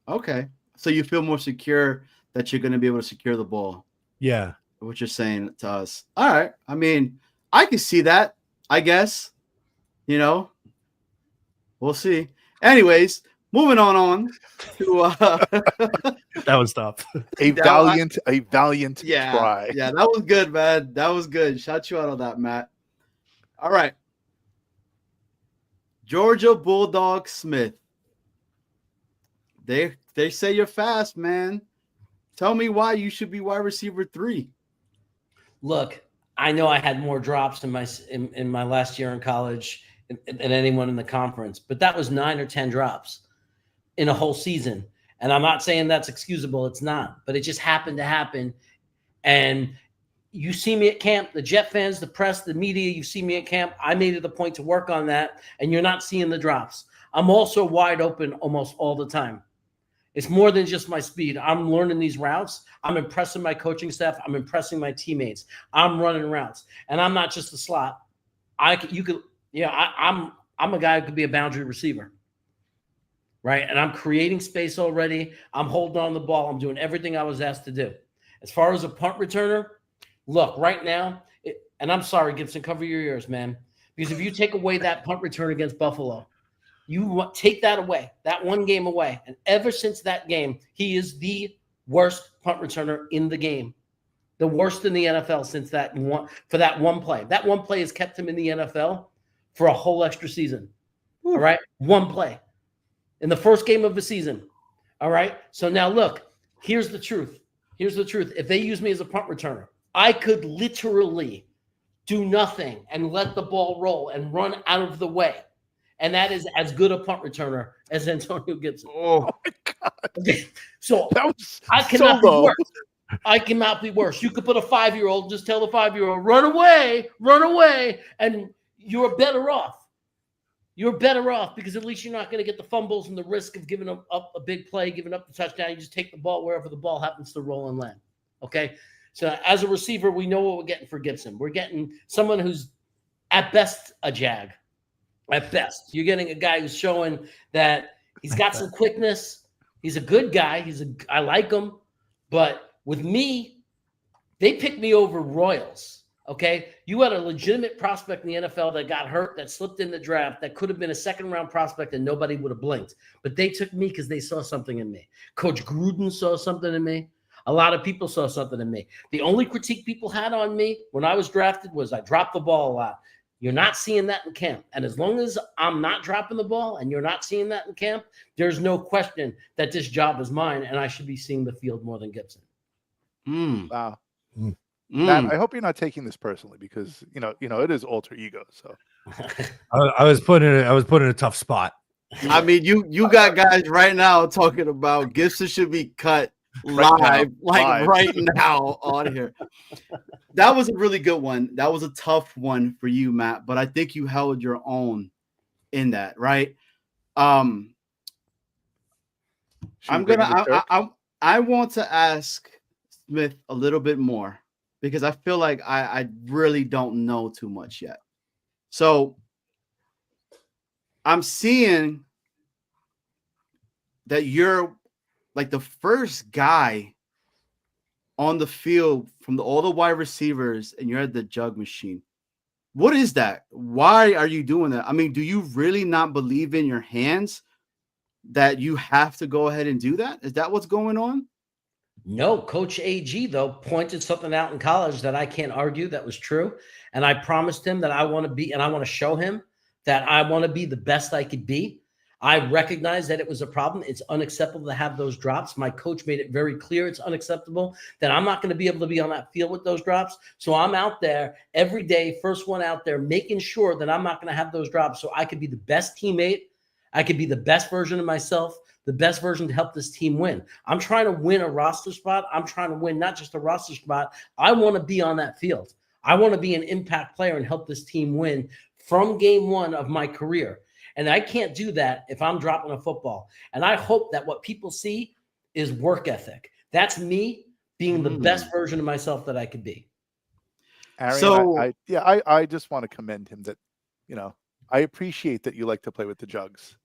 Okay. So you feel more secure that you're going to be able to secure the ball. Yeah. What you're saying to us. All right. I mean, I can see that, I guess. We'll see. Anyways, moving on to that was tough. A valiant try. Yeah, that was good, man. That was good. Shout you out on that, Matt. All right. Georgia Bulldog Smith. They say you're fast, man. Tell me why you should be wide receiver 3. Look, I know I had more drops in my last year in college than anyone in the conference, but that was 9 or 10 drops in a whole season. And I'm not saying that's excusable. It's not, but it just happened to happen. And you see me at camp, the Jet fans, the press, the media, you see me at camp. I made it a point to work on that, and you're not seeing the drops. I'm also wide open almost all the time. It's more than just my speed. I'm learning these routes. I'm impressing my coaching staff. I'm impressing my teammates. I'm running routes, and I'm not just a slot. I'm a guy who could be a boundary receiver, right? And I'm creating space already. I'm holding on the ball. I'm doing everything I was asked to do. As far as a punt returner, look, right now, and I'm sorry, Gibson, cover your ears, man, because if you take away that punt return against Buffalo, you take that away, that one game away. And ever since that game, he is the worst punt returner in the game, the worst in the NFL since that one play. That one play has kept him in the NFL for a whole extra season. All right. One play in the first game of the season. All right. So now look, here's the truth. Here's the truth. If they use me as a punt returner, I could literally do nothing and let the ball roll and run out of the way. And that is as good a punt returner as Antonio Gibson. Oh my God. Okay. So I cannot be worse. I cannot be worse. You could put a 5-year-old, just tell the 5-year-old, run away, and you're better off. You're better off because at least you're not going to get the fumbles and the risk of giving up a big play, giving up the touchdown. You just take the ball wherever the ball happens to roll and land. Okay? So as a receiver, we know what we're getting for Gibson. We're getting someone who's at best a jag. At best, you're getting a guy who's showing that he's got some quickness. He's a good guy. I like him. But with me, they picked me over Royals. Okay. You had a legitimate prospect in the NFL that got hurt, that slipped in the draft, that could have been a second-round prospect and nobody would have blinked. But they took me because they saw something in me. Coach Gruden saw something in me. A lot of people saw something in me. The only critique people had on me when I was drafted was I dropped the ball a lot. You're not seeing that in camp. And as long as I'm not dropping the ball and you're not seeing that in camp, there's no question that this job is mine and I should be seeing the field more than Gibson. Wow. Matt, I hope you're not taking this personally because you know it is alter ego. So I was put in a tough spot. I mean, you got guys right now talking about Gibson should be cut live right now on here. That was a really good one. That was a tough one for you, Matt, but I think you held your own in that, right? I want to ask Smith a little bit more because I feel like I really don't know too much yet. So I'm seeing that you're like the first guy on the field from all the wide receivers, and you're at the jug machine. What is that? Why are you doing that? I mean, do you really not believe in your hands that you have to go ahead and do that? Is that what's going on? No, Coach AG, though, pointed something out in college that I can't argue that was true. And I promised him that I want to be, and I want to show him that I want to be the best I could be. I recognize that it was a problem. It's unacceptable to have those drops. My coach made it very clear it's unacceptable, that I'm not going to be able to be on that field with those drops. So I'm out there every day, first one out there, making sure that I'm not going to have those drops so I could be the best teammate. I could be the best version of myself, the best version to help this team win. I'm trying to win a roster spot. I'm trying to win not just a roster spot. I want to be on that field. I want to be an impact player and help this team win from game one of my career. And I can't do that if I'm dropping a football. And I hope that what people see is work ethic. That's me being the best version of myself that I could be. Arian, so I just want to commend him that, I appreciate that you like to play with the jugs.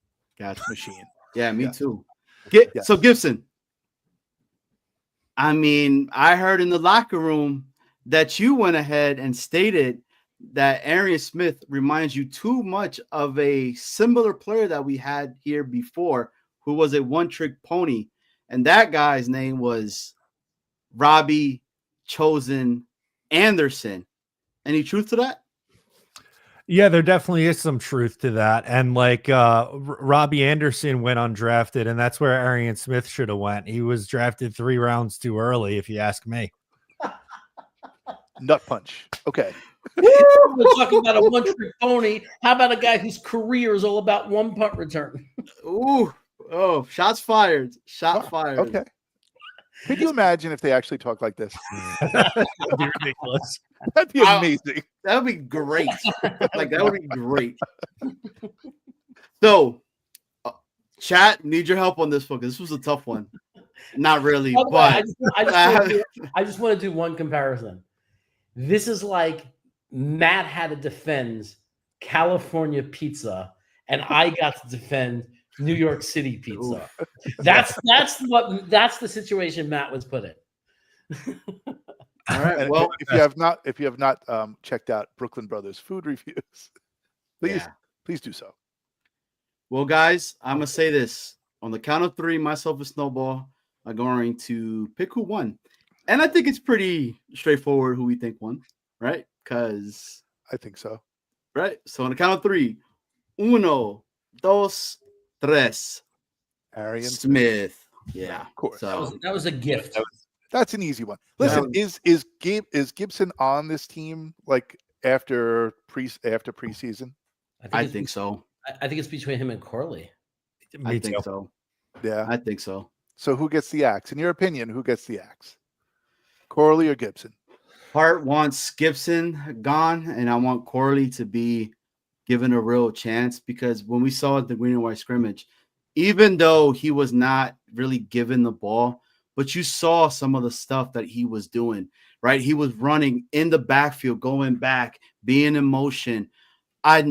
Machine. Yeah, me too. So Gibson, I mean, I heard in the locker room that you went ahead and stated that Arian Smith reminds you too much of a similar player that we had here before, who was a one-trick pony. And that guy's name was Robbie Chosen Anderson. Any truth to that? Yeah, there definitely is some truth to that. And like Robbie Anderson went undrafted, and that's where Arian Smith should have went. He was drafted 3 rounds too early, if you ask me. Nut punch. Okay. We're talking about a one-trick pony. How about a guy whose career is all about one punt return? Ooh, oh, shots fired. Shot fired. Okay. Could you imagine if they actually talk like this? That'd be ridiculous. That'd be amazing. That would be great. Like, that would be great. So, chat, need your help on this one because this was a tough one. Not really, By the way, but I just want to do one comparison. This is like Matt had to defend California pizza, and I got to defend New York City pizza. That's the situation Matt was put in. all right. And Well, if you have not checked out Brooklyn Brothers food reviews, please do so. well, guys, I'm gonna say this on the count of 3. Myself and Snowball are going to pick who won, and I think it's pretty straightforward who we think won, right? Because I think so. right. So on the count of 3, 1, 2, 3. Arian Smith. Yeah, of course. So That was a gift. That's an easy one. Listen, is Gibson on this team like after preseason? I think so. I think it's between him and Corley. I think so. Yeah. I think so. So who gets the axe? In your opinion, who gets the axe? Corley or Gibson? Hart wants Gibson gone, and I want Corley to be given a real chance because when we saw the green and white scrimmage, even though he was not really given the ball, but you saw some of the stuff that he was doing, right? He was running in the backfield, going back, being in motion. I've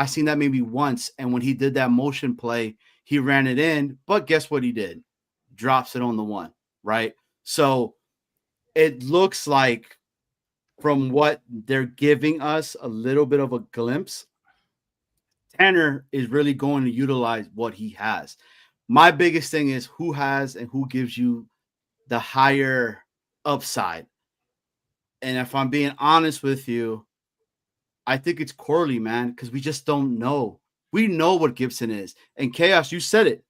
seen that maybe once, and when he did that motion play, he ran it in, but guess what he did? Drops it on the 1, right? So it looks like from what they're giving us a little bit of a glimpse, Tanner is really going to utilize what he has. My biggest thing is who has and who gives you the higher upside. And if I'm being honest with you, I think it's Corley, man, because we just don't know. We know what Gibson is. And Chaos, you said it.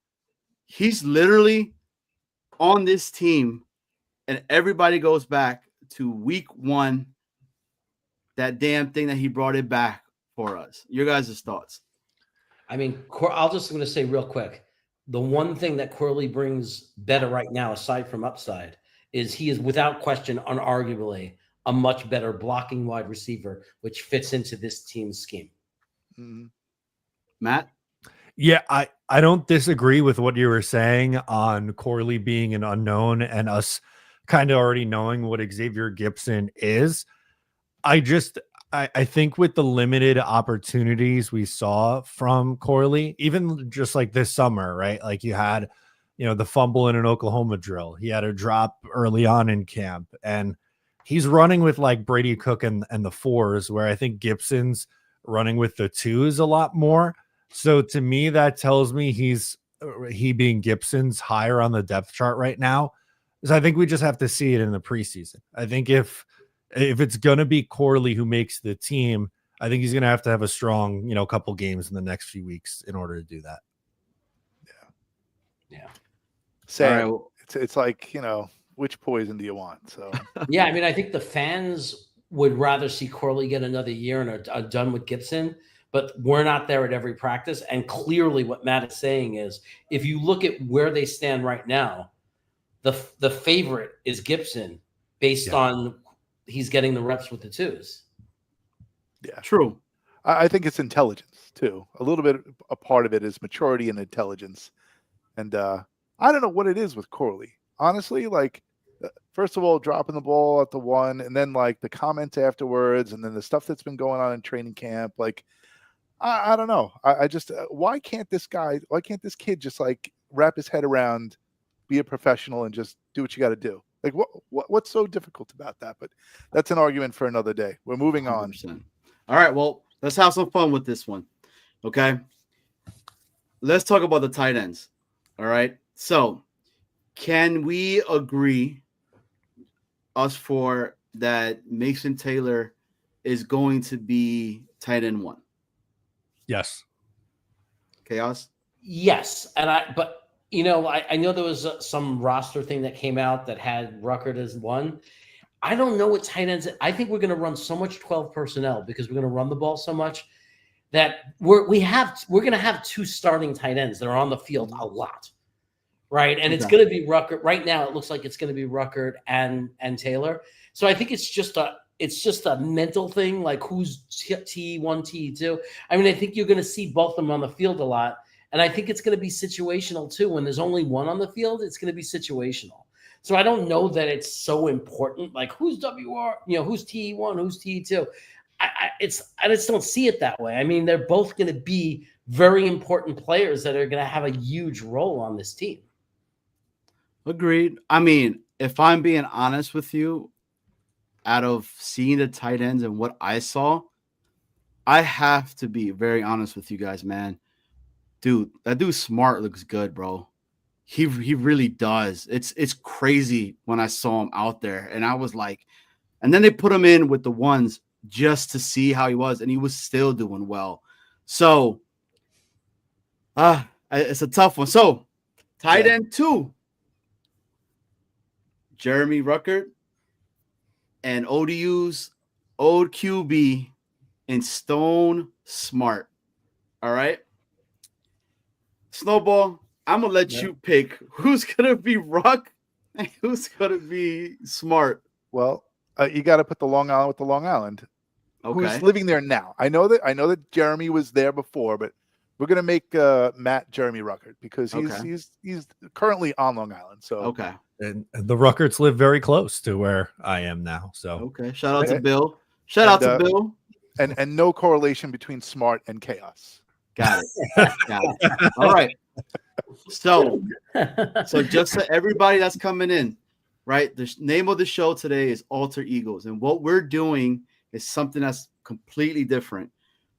He's literally on this team, and everybody goes back to week 1, that damn thing that he brought it back for us. Your guys' thoughts? I mean, I'm just going to say real quick, the one thing that Corley brings better right now, aside from upside, is he is without question, unarguably, a much better blocking wide receiver, which fits into this team's scheme. Mm-hmm. Matt? Yeah, I don't disagree with what you were saying on Corley being an unknown and us kind of already knowing what Xavier Gibson is. I think with the limited opportunities we saw from Corley, even just like this summer, right? Like you had, the fumble in an Oklahoma drill. He had a drop early on in camp, and he's running with like Brady Cook and the 4s, where I think Gibson's running with the 2s a lot more. So to me, that tells me he being Gibson's higher on the depth chart right now. So I think we just have to see it in the preseason. I think if it's going to be Corley who makes the team, I think he's going to have a strong, couple games in the next few weeks in order to do that. Yeah. Sad. Right. It's like, which poison do you want? So yeah, I mean, I think the fans would rather see Corley get another year and are done with Gibson, but we're not there at every practice. And clearly what Matt is saying is, if you look at where they stand right now, the favorite is Gibson based on he's getting the reps with the 2s. Yeah, true. I think it's intelligence too. A little bit, a part of it is maturity and intelligence. And I don't know what it is with Corley. Honestly, like, first of all, dropping the ball at the 1, and then like the comments afterwards, and then the stuff that's been going on in training camp. Like, I don't know. I just, why can't this kid just like wrap his head around, be a professional, and just do what you got to do? Like, what's so difficult about that? But that's an argument for another day. We're moving on. 100%. All right, well, let's have some fun with this one. Okay. Let's talk about the tight ends. All right. So can we agree, us four, that Mason Taylor is going to be tight end 1? Yes. Chaos? Yes, but I know there was some roster thing that came out that had Ruckert as 1. I don't know what tight ends. I think we're going to run so much 12 personnel because we're going to run the ball so much that we're going to have 2 starting tight ends that are on the field a lot, right? And it's going to be Ruckert. Right now, it looks like it's going to be Ruckert and Taylor. So I think it's just a mental thing, like who's T1, T2. I mean, I think you're going to see both of them on the field a lot. And I think it's going to be situational too. When there's only one on the field, it's going to be situational. So I don't know that it's so important, like who's WR, who's TE1, who's TE2. I just don't see it that way. I mean, they're both going to be very important players that are going to have a huge role on this team. Agreed. I mean, if I'm being honest with you, out of seeing the tight ends and what I saw, I have to be very honest with you guys, man. Dude, that dude Smart looks good, bro. He really does. It's crazy when I saw him out there, and I was like, and then they put him in with the ones just to see how he was, and he was still doing well. So, it's a tough one. So, tight end 2, Jeremy Ruckert, and ODU's old QB and Stone Smart. All right. Snowball, I'm going to let you pick who's going to be Ruck and who's going to be Smart. Well, you got to put the Long Island with the Long Island. Okay. Who's living there now? I know that Jeremy was there before, but we're going to make Matt Jeremy Ruckert because he's currently on Long Island. So okay. And the Ruckerts live very close to where I am now. So okay. Shout out to Bill. Shout out to Bill. And no correlation between Smart and Chaos. Got it. All right. So just to everybody that's coming in, right? The name of the show today is Alter Egos. And what we're doing is something that's completely different.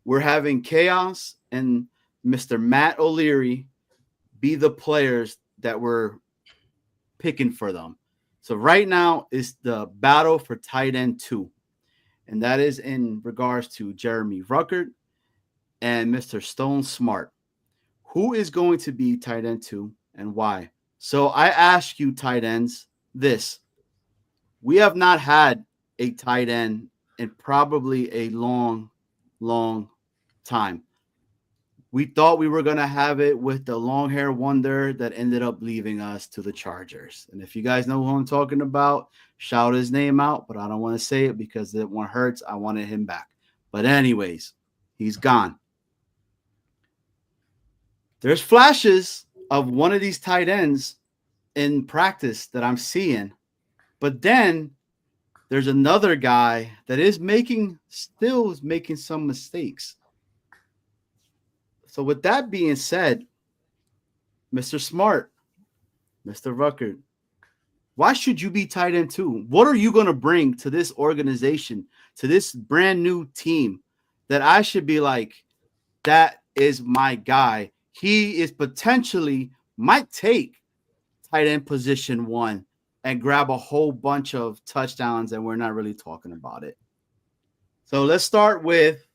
We're having Chaos and Mr. Matt O'Leary be the players that we're picking for them. So right now is the battle for tight end 2. And that is in regards to Jeremy Ruckert and Mr. Stone Smart. Who is going to be tight end 2 and why? So I ask you tight ends this. We have not had a tight end in probably a long, long time. We thought we were going to have it with the long hair wonder that ended up leaving us to the Chargers. And if you guys know who I'm talking about, shout his name out, but I don't want to say it because that one hurts. I wanted him back. But anyways, he's gone. There's flashes of one of these tight ends in practice that I'm seeing. But then there's another guy that still is making some mistakes. So with that being said, Mr. Smart, Mr. Ruckert, why should you be tight end 2? What are you going to bring to this organization, to this brand new team that I should be like, that is my guy? He is might take tight end position 1 and grab a whole bunch of touchdowns, and we're not really talking about it. So let's start with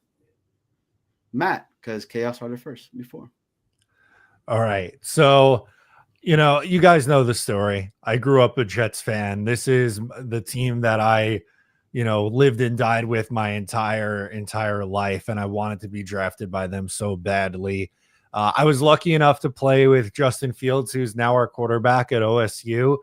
Matt, because Chaos started first before. All right. So, you guys know the story. I grew up a Jets fan. This is the team that I, lived and died with my entire life, and I wanted to be drafted by them so badly. I was lucky enough to play with Justin Fields, who's now our quarterback at OSU.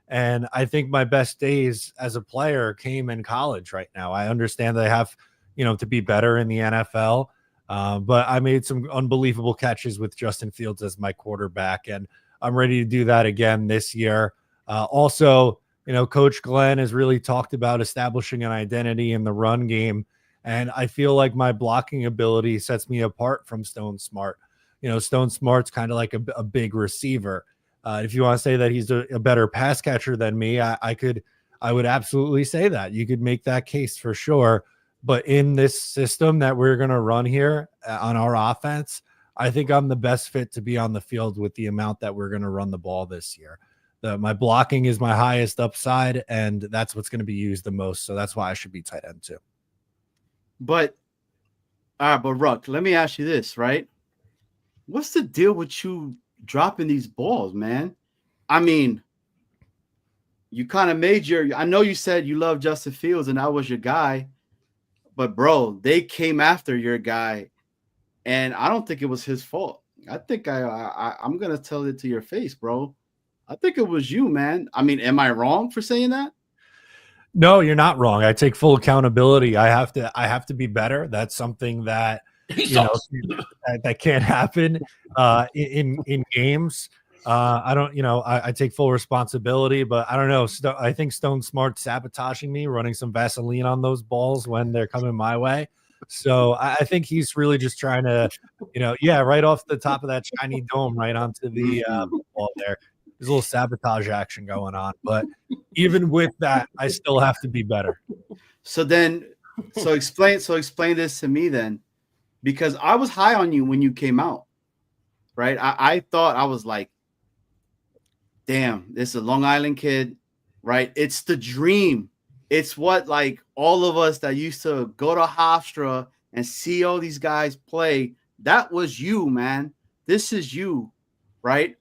And I think my best days as a player came in college right now. I understand that I have, to be better in the NFL. But I made some unbelievable catches with Justin Fields as my quarterback, and I'm ready to do that again this year. Also, Coach Glenn has really talked about establishing an identity in the run game, and I feel like my blocking ability sets me apart from Stone Smart. Stone Smart's kind of like a big receiver. If you want to say that he's a better pass catcher than me, I would absolutely say that. You could make that case for sure. But in this system that we're going to run here on our offense, I think I'm the best fit to be on the field with the amount that we're going to run the ball this year. My blocking is my highest upside, and that's what's going to be used the most. So that's why I should be tight end 2. But All right, but Ruck, let me ask you this, right? What's the deal with you dropping these balls, man? I mean, you kind of made I know you said you love Justin Fields and that was your guy, but bro, they came after your guy, and I don't think it was his fault. I think I'm gonna tell it to your face, bro. I think it was you, man. I mean, am I wrong for saying that? No, you're not wrong. I take full accountability. I have to be better. That's something that that can't happen in games. I don't, I take full responsibility, but I don't know. I think Stone Smart's sabotaging me, running some Vaseline on those balls when they're coming my way. So I think he's really just trying to, right off the top of that shiny dome, right onto the ball there. There's a little sabotage action going on, but even with that, I still have to be better. So explain this to me then, because I was high on you when you came out, right? I thought, I was like, damn, this is a Long Island kid, right? It's the dream. It's what, like, all of us that used to go to Hofstra and see all these guys play, that was you, man. This is you, right?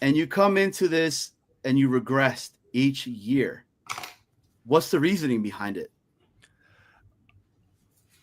And you come into this and you regressed each year. What's the reasoning behind it?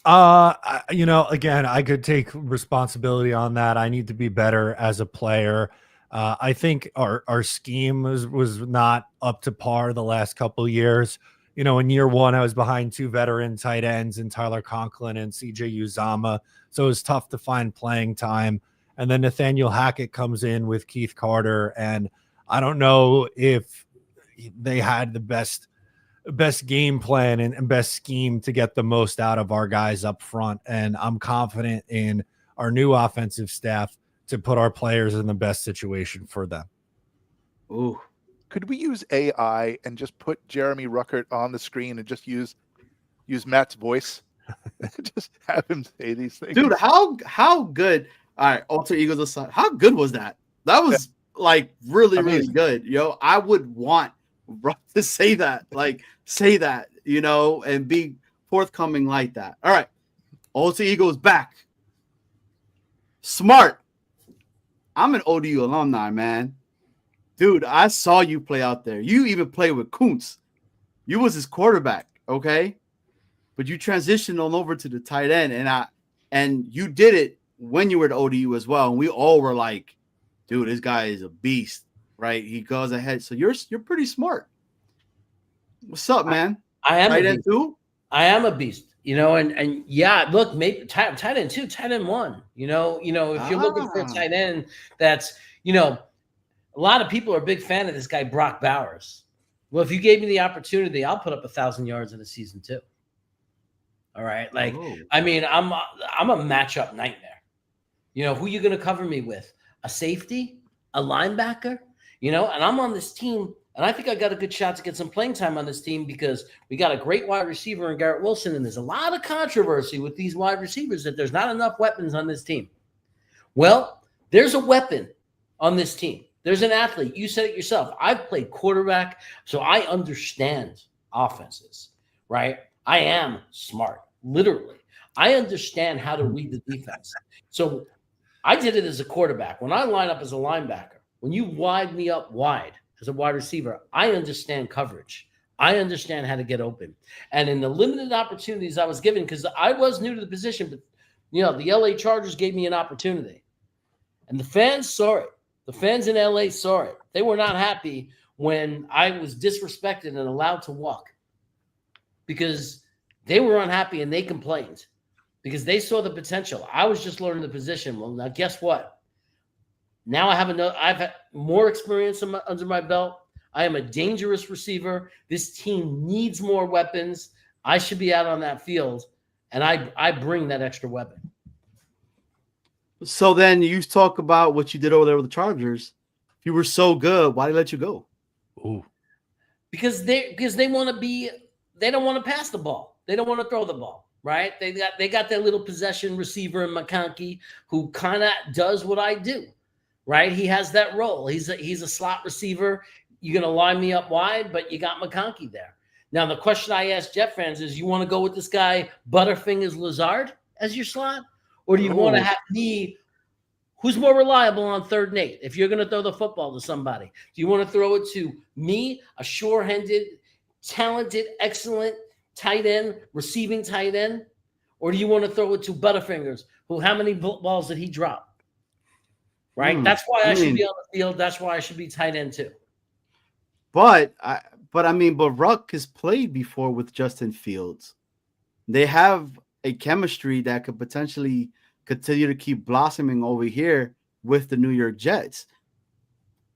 Again, I could take responsibility on that. I need to be better as a player. I think our scheme was not up to par the last couple of years. In year one, I was behind two veteran tight ends in Tyler Conklin and CJ Uzama. So it was tough to find playing time. And then Nathaniel Hackett comes in with Keith Carter. And I don't know if they had the best game plan and best scheme to get the most out of our guys up front. And I'm confident in our new offensive staff to put our players in the best situation for them. Ooh. Could we use AI and just put Jeremy Ruckert on the screen and just use Matt's voice? Just have him say these things. Dude, how good? All right, Alter Egos aside, how good was that? That was like really good. I would want Ruck to say that, and be forthcoming like that. All right, Alter Egos back. Smart. I'm an ODU alumni, man. Dude, I saw you play out there. You even played with Kuntz. You was his quarterback, okay? But you transitioned on over to the tight end, and you did it when you were at ODU as well. And we all were like, dude, this guy is a beast, right? He goes ahead. So you're pretty smart. What's up, man? I am tight end too. I am a beast, and yeah, look, maybe tight end 2, tight end 1, if you're looking for a tight end, that's, a lot of people are a big fan of this guy, Brock Bowers. Well, if you gave me the opportunity, I'll put up 1,000 yards in a season too. All right. I mean, I'm a matchup nightmare. Who you going to cover me with? A safety, a linebacker, and I'm on this team. And I think I got a good shot to get some playing time on this team because we got a great wide receiver in Garrett Wilson. And there's a lot of controversy with these wide receivers that there's not enough weapons on this team. Well, there's a weapon on this team. There's an athlete. You said it yourself. I've played quarterback, so I understand offenses, right? I am smart, literally. I understand how to read the defense. So I did it as a quarterback. When I line up as a linebacker, when you wide me up wide as a wide receiver, I understand coverage. I understand how to get open. And in the limited opportunities I was given, because I was new to the position, but, the LA Chargers gave me an opportunity. And the fans saw it. The fans in LA saw it. They were not happy when I was disrespected and allowed to walk because they were unhappy and they complained because they saw the potential. I was just learning the position. Well, now guess what? Now I've had more experience under my belt. I am a dangerous receiver. This team needs more weapons. I should be out on that field, and I bring that extra weapon. So then you talk about what you did over there with the Chargers. If you were so good, why did they let you go? Ooh. Because they want to be. They don't want to pass the ball. They don't want to throw the ball. Right? They got their little possession receiver in McConkey who kind of does what I do. Right? He has that role. He's a slot receiver. You're going to line me up wide, but you got McConkey there. Now, the question I ask Jet fans is, you want to go with this guy, Butterfingers Lazard? as your slot? Or do you want to have me, who's more reliable on 3rd and 8? If you're going to throw the football to somebody, do you want to throw it to me, a sure-handed, talented, excellent tight end, receiving tight end? Or do you want to throw it to Butterfingers, who, how many balls did he drop? Right? That's why I should be on the field. That's why I should be tight end too. But Ruck has played before with Justin Fields. They have a chemistry that could potentially continue to keep blossoming over here with the New York Jets.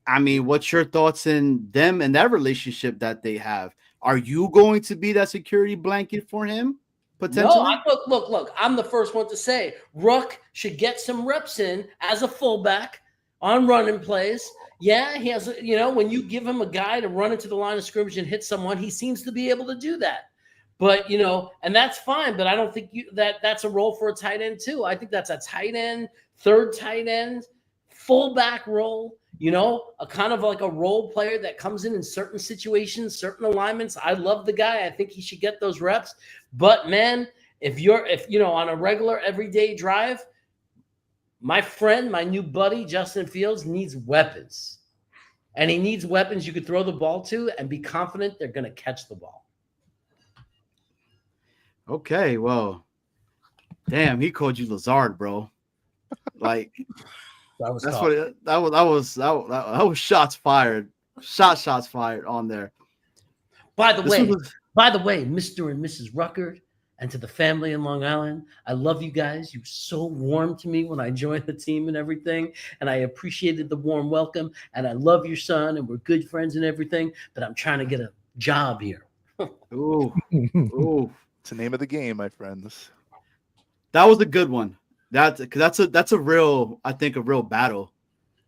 I mean, what's your thoughts in them and that relationship that they have? Are you going to be that security blanket for him? Potentially? No, look. I'm the first one to say Ruck should get some reps in as a fullback on running plays. Yeah, he has, when you give him a guy to run into the line of scrimmage and hit someone, he seems to be able to do that. But, and that's fine. But I don't think that's a role for a tight end too. I think that's a tight end, 3rd tight end, fullback role. A kind of like a role player that comes in certain situations, certain alignments. I love the guy. I think he should get those reps. But man, if on a regular everyday drive, my friend, my new buddy, Justin Fields needs weapons. And he needs weapons you could throw the ball to and be confident they're going to catch the ball. Okay, well, damn, he called you Lazard, bro. Like, that was shots fired. Shots fired on there. By the way, Mr. and Mrs. Ruckert, and to the family in Long Island, I love you guys. You were so warm to me when I joined the team and everything, and I appreciated the warm welcome, and I love your son, and we're good friends and everything, but I'm trying to get a job here. Ooh. It's the name of the game, my friends. That was a good one. That's a real, I think, a real battle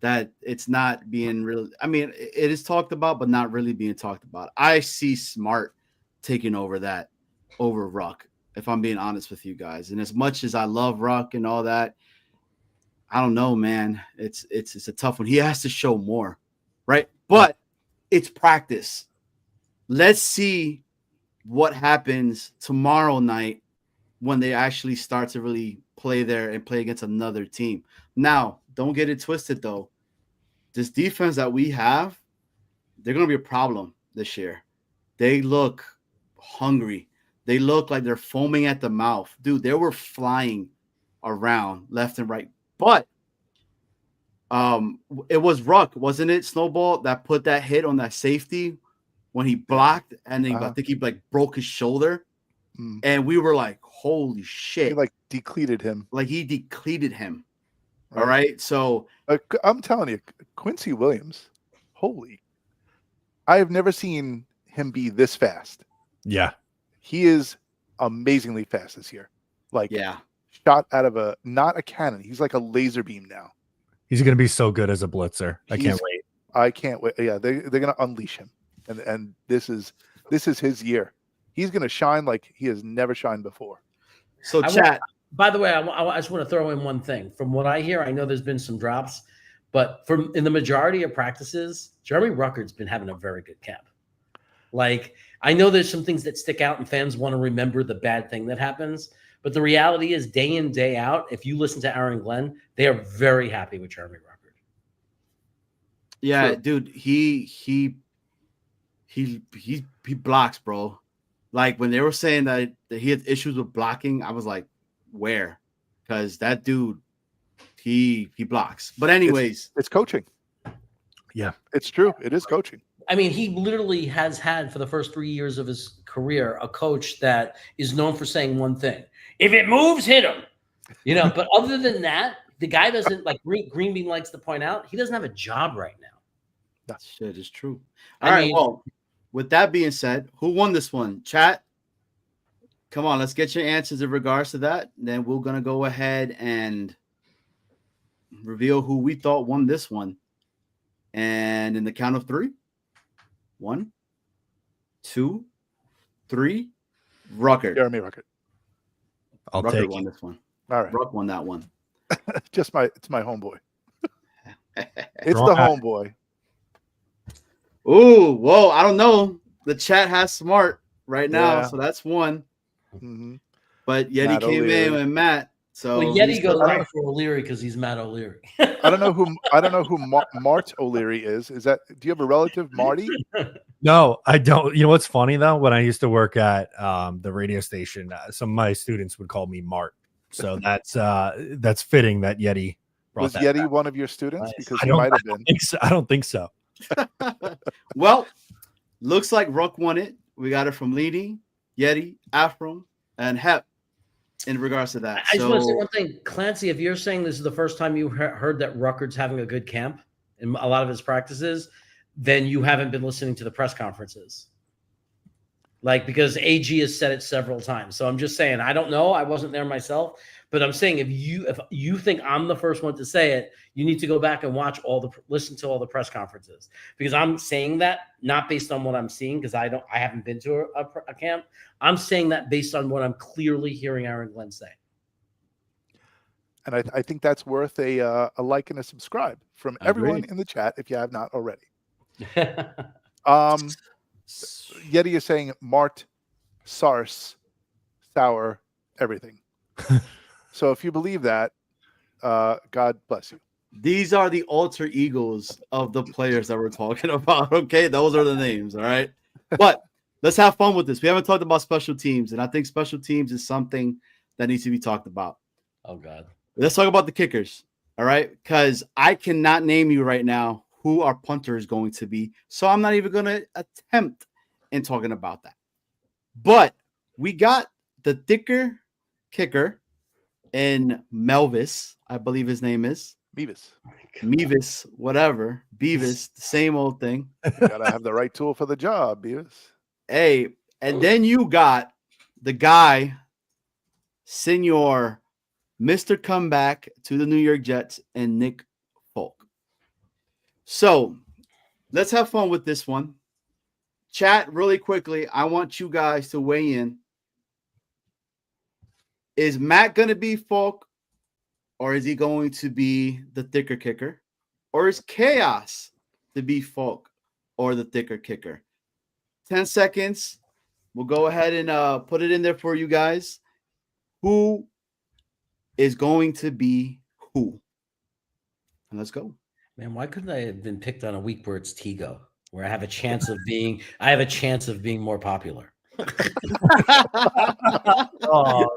that it's not being really. I mean, it is talked about, but not really being talked about. I see Smart taking over Ruck, if I'm being honest with you guys. And as much as I love Ruck and all that, I don't know, man. It's a tough one. He has to show more, right? But it's practice. Let's see what happens tomorrow night when they actually start to really play there and play against another team. Now, don't get it twisted, though. This defense that we have, they're going to be a problem this year. They look hungry. They look like they're foaming at the mouth. Dude, they were flying around left and right. But it was Ruck, wasn't it, Snowball, that put that hit on that safety when he blocked, and then I think he broke his shoulder. And we were like, holy shit. He depleted him. He depleted him. All right. So I'm telling you, Quincy Williams, I have never seen him be this fast. Yeah. He is amazingly fast this year. Shot out of not a cannon. He's like a laser beam now. He's going to be so good as a blitzer. I can't wait. I can't wait. Yeah, they're going to unleash him. And this is his year. He's going to shine like he has never shined before. So, chat. By the way, I just want to throw in one thing. From what I hear, I know there's been some drops, but in the majority of practices, Jeremy Ruckert's been having a very good camp. I know there's some things that stick out and fans want to remember the bad thing that happens, but the reality is day in, day out, if you listen to Aaron Glenn, they are very happy with Jeremy Ruckert. Yeah, sure. Dude, he blocks, bro. When they were saying that he had issues with blocking, I was like, where? Because that dude, he blocks. But anyways, it's coaching. Yeah, it's true. It is coaching. I mean, he literally has had for the first 3 years of his career a coach that is known for saying one thing: if it moves, hit him. But other than that, the guy doesn't Greenbean likes to point out, he doesn't have a job right now. That shit is true. All right. Well, with that being said, who won this one? Chat. Come on, let's get your answers in regards to that. Then we're going to go ahead and reveal who we thought won this one. And in the count of 3, 1, 2, 3, Ruckert. Jeremy Ruckert. Ruckert won this one. All right. Ruck won that one. It's my homeboy. It's the homeboy. Ooh, whoa, I don't know. The chat has Smart right now, so that's one. Mm-hmm. but Yeti Matt came O'Leary. in with Matt. So Well, he's Yeti goes still- right for O'Leary because he's Matt O'Leary. I don't know who Mart O'Leary is. Is that? Do you have a relative, Marty? No, I don't. You know what's funny though? When I used to work at the radio station, some of my students would call me Mart. So that's fitting that Yeti brought Was that Yeti back. one of your students? Nice. Because I he don't- might have been. I don't think so. Well, looks like Ruck won it. We got it from Leedy, Yeti, Afram, and Hep in regards to that. I just want to say one thing, Clancy. If you're saying this is the first time you heard that Ruckard's having a good camp in a lot of his practices, then you haven't been listening to the press conferences. Like, because AG has said it several times. So I'm just saying, I don't know. I wasn't there myself, but I'm saying if you think I'm the first one to say it, you need to go back and listen to all the press conferences, because I'm saying that not based on what I'm seeing, because I haven't been to a camp. I'm saying that based on what I'm clearly hearing Aaron Glenn say. And I think that's worth a like and a subscribe from everyone Agreed. in the chat if you have not already. Yeti is saying Mart, Sars, Sour, everything. So if you believe that, God bless you. These are the alter egos of the players that we're talking about. Okay, those are the names. All right, but let's have fun with this. We haven't talked about special teams, and I think special teams is something that needs to be talked about. Oh God. Let's talk about the kickers. All right, because I cannot name you right now who our punter is going to be, so I'm not even going to attempt in talking about that. But we got the thicker kicker in Melvis, I believe his name is. Mevis, whatever. Beavis, the same old thing. You gotta have the right tool for the job, Beavis. Hey, and then you got the guy, Senor Mr. Comeback to the New York Jets, and Nick Folk. So let's have fun with this one. Chat, really quickly, I want you guys to weigh in. Is Matt going to be Folk, or is he going to be the thicker kicker? Or is Chaos to be Folk or the thicker kicker? 10 seconds. We'll go ahead and put it in there for you guys. Who is going to be who? And let's go. Man, why couldn't I have been picked on a week where it's Tigo, where I have a chance of being more popular? Oh,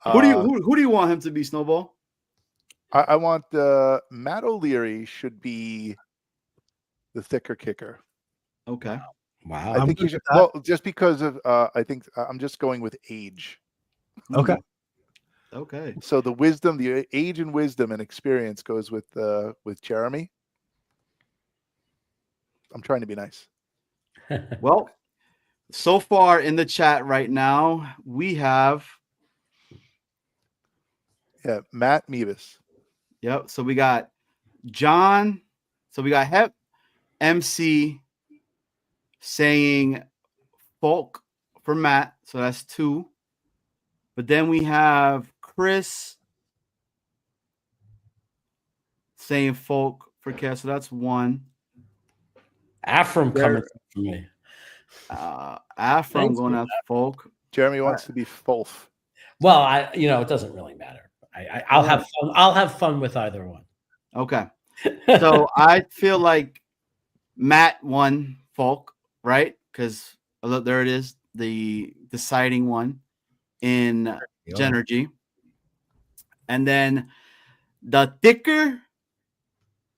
Who do you want him to be, Snowball? I want Matt O'Leary should be the thicker kicker. Okay. Wow. I think he should. Well, just because of I think I'm just going with age. okay. Okay. So the wisdom, the age and wisdom and experience goes with Jeremy. I'm trying to be nice. Well, so far in the chat right now, we have Matt Mevis. Yep. So we got John. So we got Hep MC saying Folk for Matt. So that's 2. But then we have Chris saying Folk for Cass. So that's 1. Afram coming for me. Afram going out Folk. Jeremy wants to be Fulf. Well, it doesn't really matter. I'll have fun. I'll have fun with either one. Okay. So I feel like Matt won Folk, right? Because there it is, the deciding one in Genergy. And then the thicker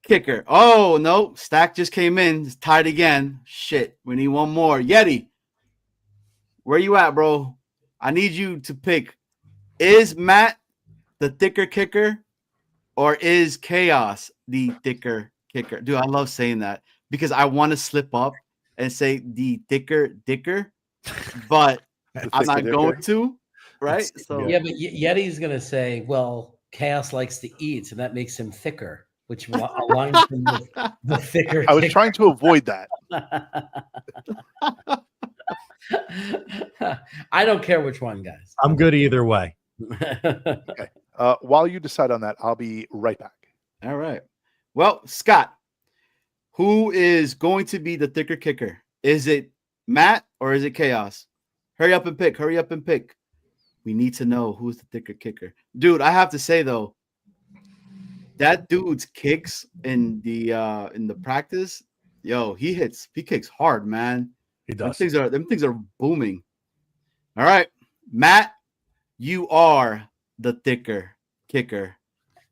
kicker. Oh, no. Stack just came in. It's tied again. Shit. We need one more. Yeti, where you at, bro? I need you to pick. Is Matt the thicker kicker, or is Chaos the thicker kicker? Dude, I love saying that because I want to slip up and say the thicker, but I'm not going to, right? So Yeah, but Yeti's gonna say, "Well, Chaos likes to eat, and that makes him thicker," which aligns him with the thicker. I was trying to avoid that. I don't care which one, guys. I'm good either way. Okay. While you decide on that, I'll be right back. all right. Well, Scott, who is going to be the thicker kicker? Is it Matt or is it Chaos? Hurry up and pick. Hurry up and pick. We need to know who's the thicker kicker. Dude, I have to say though, that dude's kicks in the practice, yo, he kicks hard, man. He does. Them things are booming. All right, Matt, you are the thicker kicker.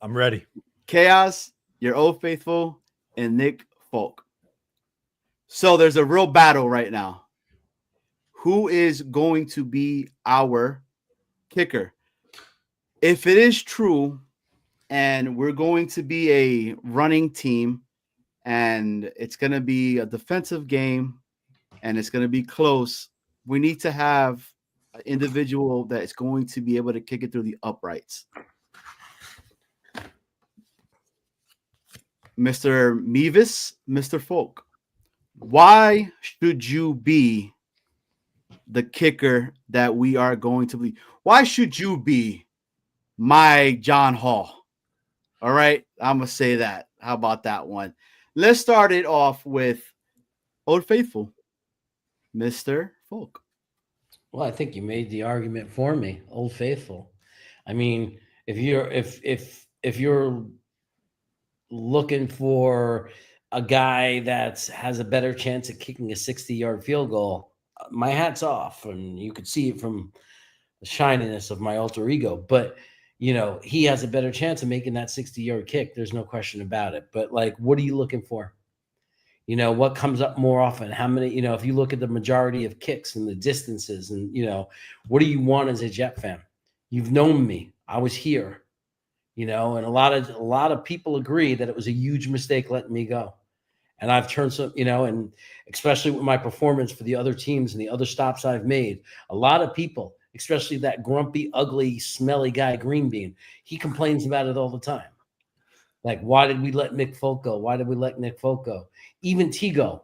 I'm ready. Chaos, your Old Faithful, and Nick Folk. So there's a real battle right now. Who is going to be our kicker? If it is true, and we're going to be a running team, and it's going to be a defensive game, and it's going to be close, we need to have an individual that is going to be able to kick it through the uprights. Mr. Mevis, Mr. Folk, why should you be the kicker that we are going to be? Why should you be my John Hall? All right, I'm going to say that. How about that one? Let's start it off with Old Faithful, Mr. Folk. Well, I think you made the argument for me, Old Faithful. I mean, if you're looking for a guy that has a better chance at kicking a 60-yard field goal, my hat's off, and you could see it from the shininess of my alter ego. But he has a better chance of making that 60-yard kick. There's no question about it. But like, what are you looking for? What comes up more often? How many? If you look at the majority of kicks and the distances, and what do you want as a Jet fan? You've known me. I was here. And a lot of people agree that it was a huge mistake letting me go. And I've turned some, and especially with my performance for the other teams and the other stops I've made, a lot of people, especially that grumpy, ugly, smelly guy, Greenbean, he complains about it all the time. Like, why did we let Nick Folk go? Why did we let Nick Folk go? Even Tigo,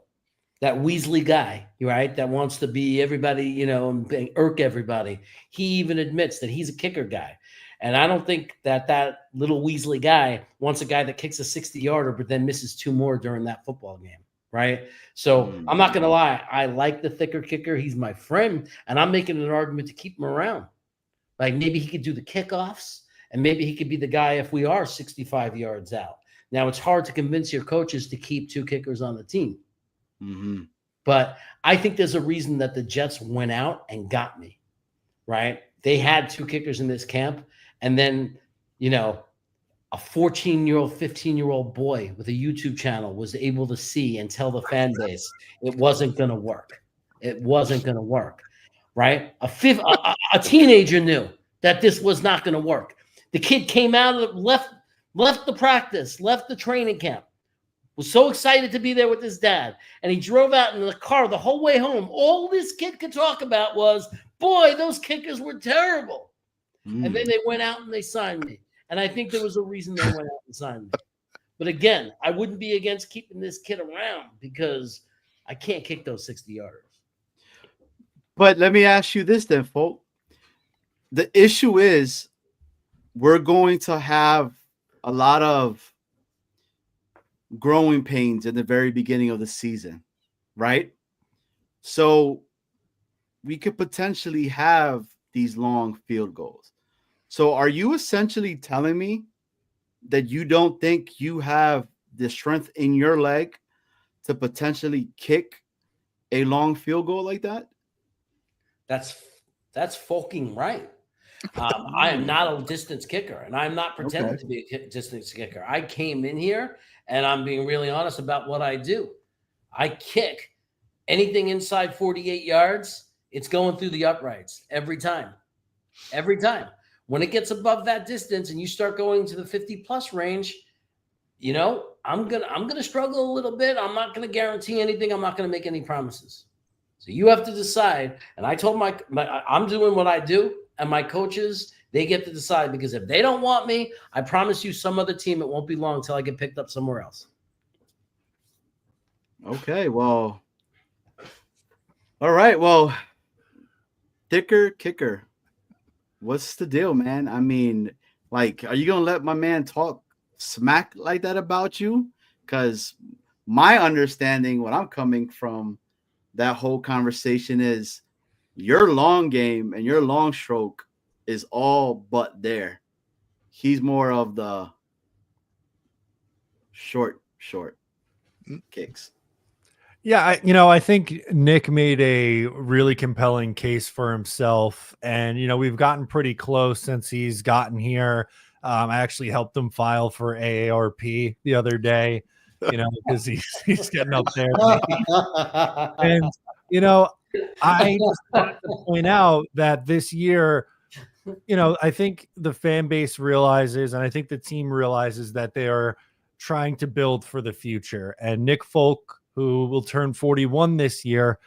that Weasley guy, right, that wants to be everybody, and irk everybody. He even admits that he's a kicker guy. And I don't think that little Weasley guy wants a guy that kicks a 60-yarder but then misses two more during that football game, right? So I'm not going to lie. I like the thicker kicker. He's my friend, and I'm making an argument to keep him around. Like, maybe he could do the kickoffs, and maybe he could be the guy if we are 65 yards out. Now, it's hard to convince your coaches to keep two kickers on the team. Mm-hmm. But I think there's a reason that the Jets went out and got me, right? They had two kickers in this camp. And then, a 14-year-old, 15-year-old boy with a YouTube channel was able to see and tell the fan base it wasn't going to work. It wasn't going to work, right? A teenager knew that this was not going to work. The kid came out, left the practice, left the training camp, was so excited to be there with his dad, and he drove out in the car the whole way home. All this kid could talk about was, boy, those kickers were terrible. And then they went out and they signed me. And I think there was a reason they went out and signed me. But again, I wouldn't be against keeping this kid around because I can't kick those 60-yarders. But let me ask you this then, folk. The issue is we're going to have a lot of growing pains in the very beginning of the season, right? So we could potentially have these long field goals. So are you essentially telling me that you don't think you have the strength in your leg to potentially kick a long field goal like that? That's fucking right. I am not a distance kicker, and I'm not pretending to be a distance kicker. I came in here, and I'm being really honest about what I do. I kick anything inside 48 yards. It's going through the uprights every time. Every time. When it gets above that distance and you start going to the 50-plus range, I'm gonna struggle a little bit. I'm not gonna guarantee anything. I'm not gonna make any promises. So you have to decide. And I told I'm doing what I do, and my coaches, they get to decide, because if they don't want me, I promise you some other team, it won't be long until I get picked up somewhere else. Okay, well, all right, well, thicker kicker. What's the deal, man? I mean, like, are you going to let my man talk smack like that about you? Because my understanding, what I'm coming from that whole conversation is your long game and your long stroke is all but there. He's more of the short kicks. Yeah, I think Nick made a really compelling case for himself, and we've gotten pretty close since he's gotten here. I actually helped him file for AARP the other day, because he's getting up there. And I just want to point out that this year, I think the fan base realizes, and I think the team realizes that they are trying to build for the future. And Nick Folk, who will turn 41 this year,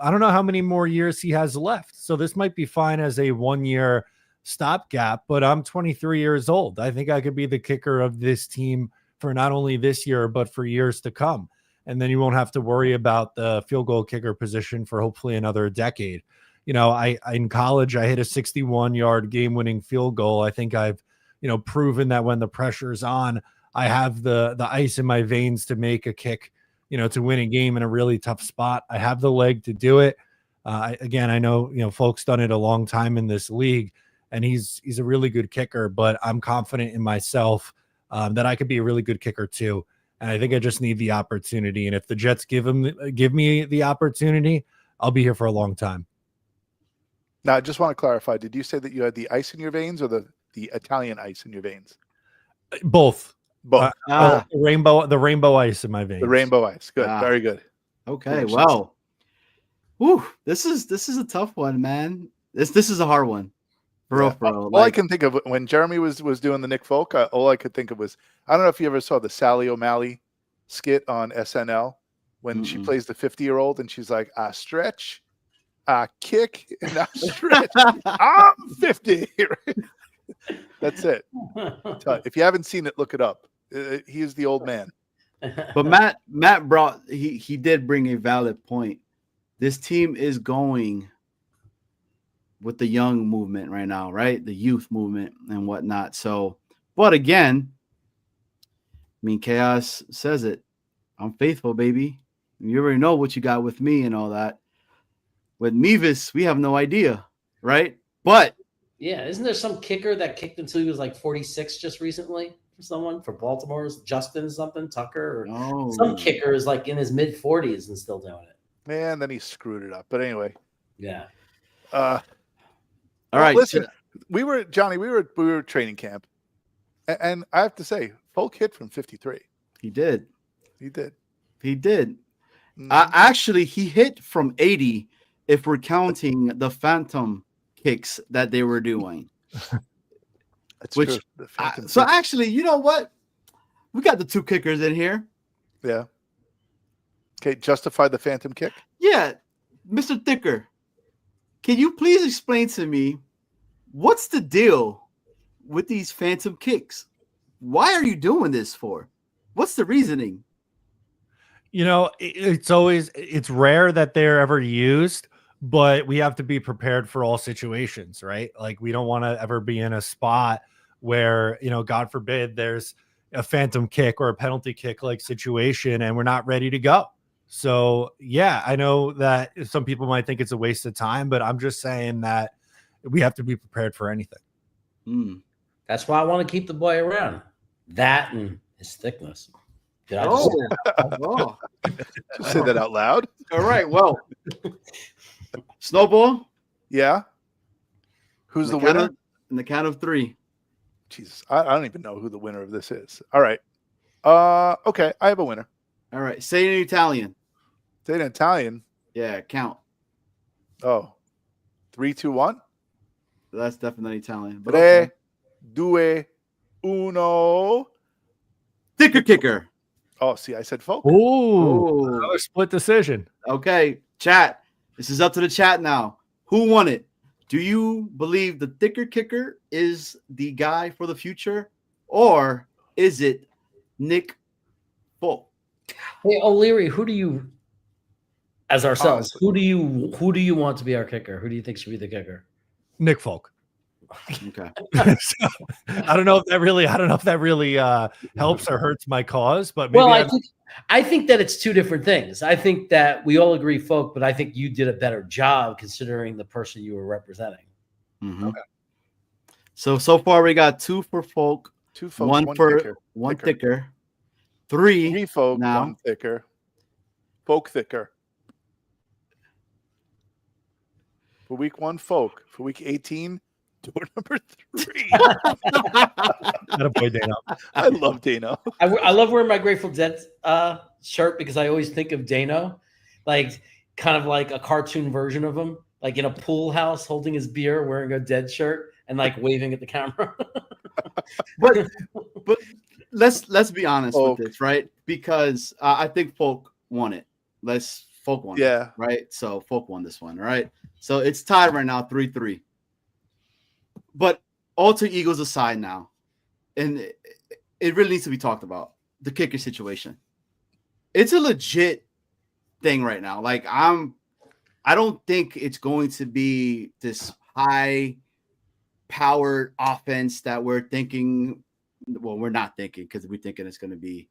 I don't know how many more years he has left. So this might be fine as a 1-year stopgap, but I'm 23 years old. I think I could be the kicker of this team for not only this year, but for years to come. And then you won't have to worry about the field goal kicker position for hopefully another decade. I in college, I hit a 61-yard game-winning field goal. I think I've, proven that when the pressure's on, I have the ice in my veins to make a kick, to win a game in a really tough spot. I have the leg to do it. Again, I know, Folk's done it a long time in this league, and he's a really good kicker, but I'm confident in myself that I could be a really good kicker too. And I think I just need the opportunity. And if the Jets give me the opportunity, I'll be here for a long time. Now, I just want to clarify. Did you say that you had the ice in your veins or the Italian ice in your veins? Both. Both. The rainbow ice in my veins. The rainbow ice. Good. Very good. Okay. Well, this is a tough one, man. This is a hard one. For real. All I can think of when Jeremy was doing the Nick Folk, all I could think of was, I don't know if you ever saw the Sally O'Malley skit on SNL when she plays the 50-year-old and she's like, I stretch, I kick, and I stretch. I'm 50. That's it. If you haven't seen it, look it up. He is the old man. But Matt brought he did bring a valid point. This team is going with the young movement right now, right? The youth movement and whatnot. So, but again, Chaos says it. I'm faithful, baby. You already know what you got with me and all that. With Mevis, we have no idea, right? But yeah, isn't there some kicker that kicked until he was like 46 just recently? For Baltimore's Justin something, Tucker, or some kicker is like in his mid 40s and still doing it. Man, then he screwed it up. But anyway, yeah. All right. Listen, we were training camp, and I have to say, Folk hit from 53. He did. Mm-hmm. Actually, he hit from 80 if we're counting the phantom kicks that they were doing. That's true. So actually, you know what? We got the two kickers in here. Yeah. Okay, justify the phantom kick. Yeah, Mr. Thicker, can you please explain to me what's the deal with these phantom kicks? Why are you doing this for? What's the reasoning? It's rare that they're ever used, but we have to be prepared for all situations, right? Like we don't want to ever be in a spot where, God forbid, there's a phantom kick or a penalty kick like situation and we're not ready to go. So yeah, I know that some people might think it's a waste of time, but I'm just saying that we have to be prepared for anything. That's why I want to keep the boy around. That and his thickness. Just say that out loud. All right. Well, Snowball. Yeah. Who's the winner? In the count of three. Jesus, I don't even know who the winner of this is. All right. Okay, I have a winner. All right. Say it in Italian. Say it in Italian. Yeah, count. Oh, 3, 2, 1. That's definitely Italian. But 3, 2, 1. Thicker kicker. Oh, see, I said Folk. Ooh, another split decision. Okay, chat. This is up to the chat now. Who won it? Do you believe the thicker kicker is the guy for the future, or is it Nick Folk? Hey, O'Leary, who do you, as ourselves, who do you want to be our kicker? Who do you think should be the kicker? Nick Folk. Okay. So, I don't know if that really helps or hurts my cause, but maybe Well, I think that it's two different things. I think that we all agree, Folk, but I think you did a better job considering the person you were representing. Okay. So far we got 2 for Folk, 2 folks, one for thicker. thicker, 3 3 folk, now. 1 thicker. Folk thicker. For week 1, folk. For week 18, door number 3. Attaboy, Dano. I love Dano. I love wearing my Grateful Dead shirt because I always think of Dano, like kind of like a cartoon version of him, like in a pool house holding his beer, wearing a Dead shirt and like waving at the camera. but let's be honest Folk. with this, right? Because I think Folk won it. Folk won it, right? So Folk won this one, right? So it's tied right now, 3-3. But alter egos aside now, and it really needs to be talked about, the kicker situation. It's a legit thing right now. Like I don't think it's going to be this high powered offense that we're thinking. Well, we're not thinking because we're thinking it's going to be,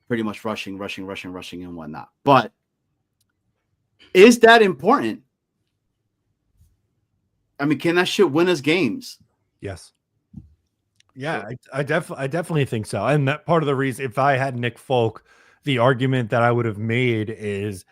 pretty much rushing and whatnot. But is that important? I mean, can that shit win us games? Yes. Yeah, I definitely think so. And that part of the reason, if I had Nick Folk, the argument that I would have made is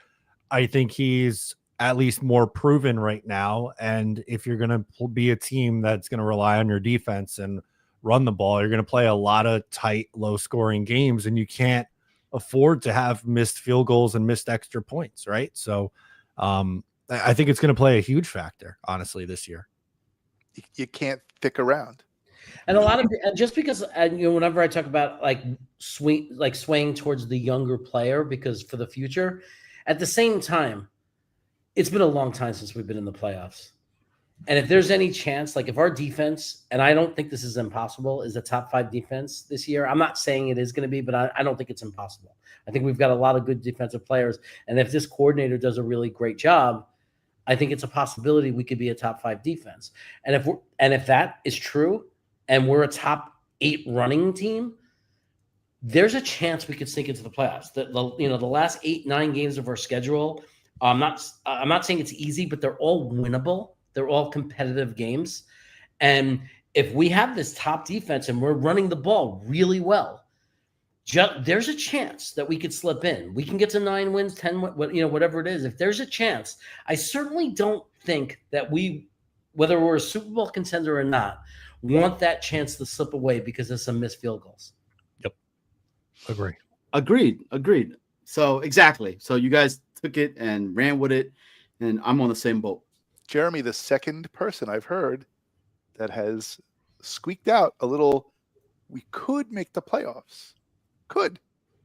I think he's at least more proven right now. And if you're going to be a team that's going to rely on your defense and run the ball, you're going to play a lot of tight, low scoring games, and you can't afford to have missed field goals and missed extra points. Right. So I think it's going to play a huge factor, honestly, this year. You can't thick around. And a lot of just because whenever I talk about swaying towards the younger player because for the future, at the same time, it's been a long time since we've been in the playoffs. And if there's any chance, like if our defense, and I don't think this is impossible, is a top 5 defense this year. I'm not saying it is going to be, but I don't think it's impossible. I think we've got a lot of good defensive players. And if this coordinator does a really great job, I think it's a possibility we could be a top 5 defense. And if that is true, and we're a top 8 running team, there's a chance we could sneak into the playoffs. The last 8-9 games of our schedule, I'm not saying it's easy, but they're all winnable. They're all competitive games. And if we have this top defense and we're running the ball really well, there's a chance that we could slip in. We can get to 9 wins, 10, whatever it is. If there's a chance, I certainly don't think that whether we're a Super Bowl contender or not, want that chance to slip away because of some missed field goals. Yep. Agreed. So exactly. So you guys took it and ran with it, and I'm on the same boat. Jeremy, the second person I've heard that has squeaked out a little, we could make the playoffs. Could.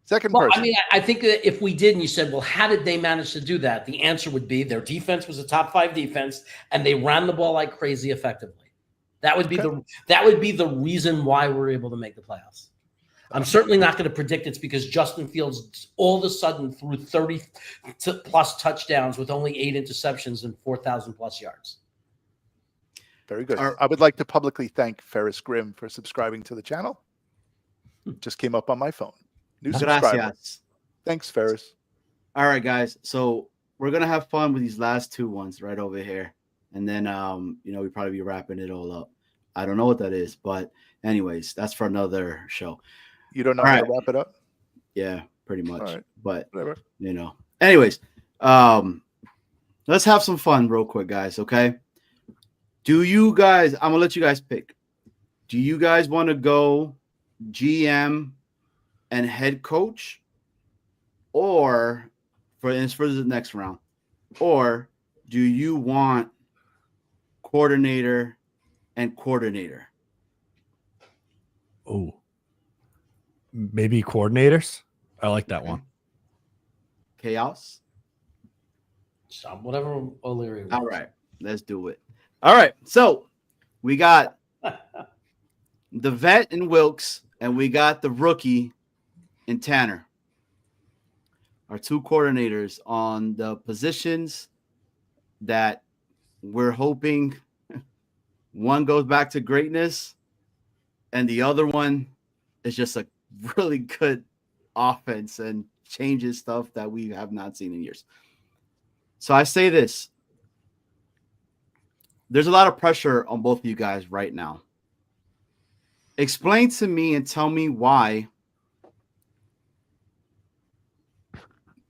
Second person. I mean, I think that if we did, and you said, well, how did they manage to do that? The answer would be their defense was a top 5 defense, and they ran the ball like crazy effectively. That would be the reason why we're able to make the playoffs. I'm certainly not going to predict it's because Justin Fields all of a sudden threw 30 plus touchdowns with only 8 interceptions and 4,000 plus yards. Very good. I would like to publicly thank Ferris Grimm for subscribing to the channel. Just came up on my phone. New subscriber. Gracias. Thanks, Ferris. All right, guys. So we're gonna have fun with these last 2 ones right over here, and then we probably be wrapping it all up. I don't know what that is, but anyways, that's for another show. You don't know how to wrap it up? Yeah, pretty much. All right. But Whatever. Anyways, let's have some fun real quick, guys. Okay. I'm gonna let you guys pick. Do you guys want to go GM and head coach, or for the next round, or do you want coordinator and coordinator? Oh, maybe coordinators. I like that one. Chaos. Whatever O'Leary wants. All right, let's do it. All right, so we got the vet in Wilkes, and we got the rookie in Tanner. Our 2 coordinators on the positions that we're hoping One goes back to greatness, and the other one is just a really good offense and changes stuff that we have not seen in years. So I say this. There's a lot of pressure on both of you guys right now. Explain to me and tell me why.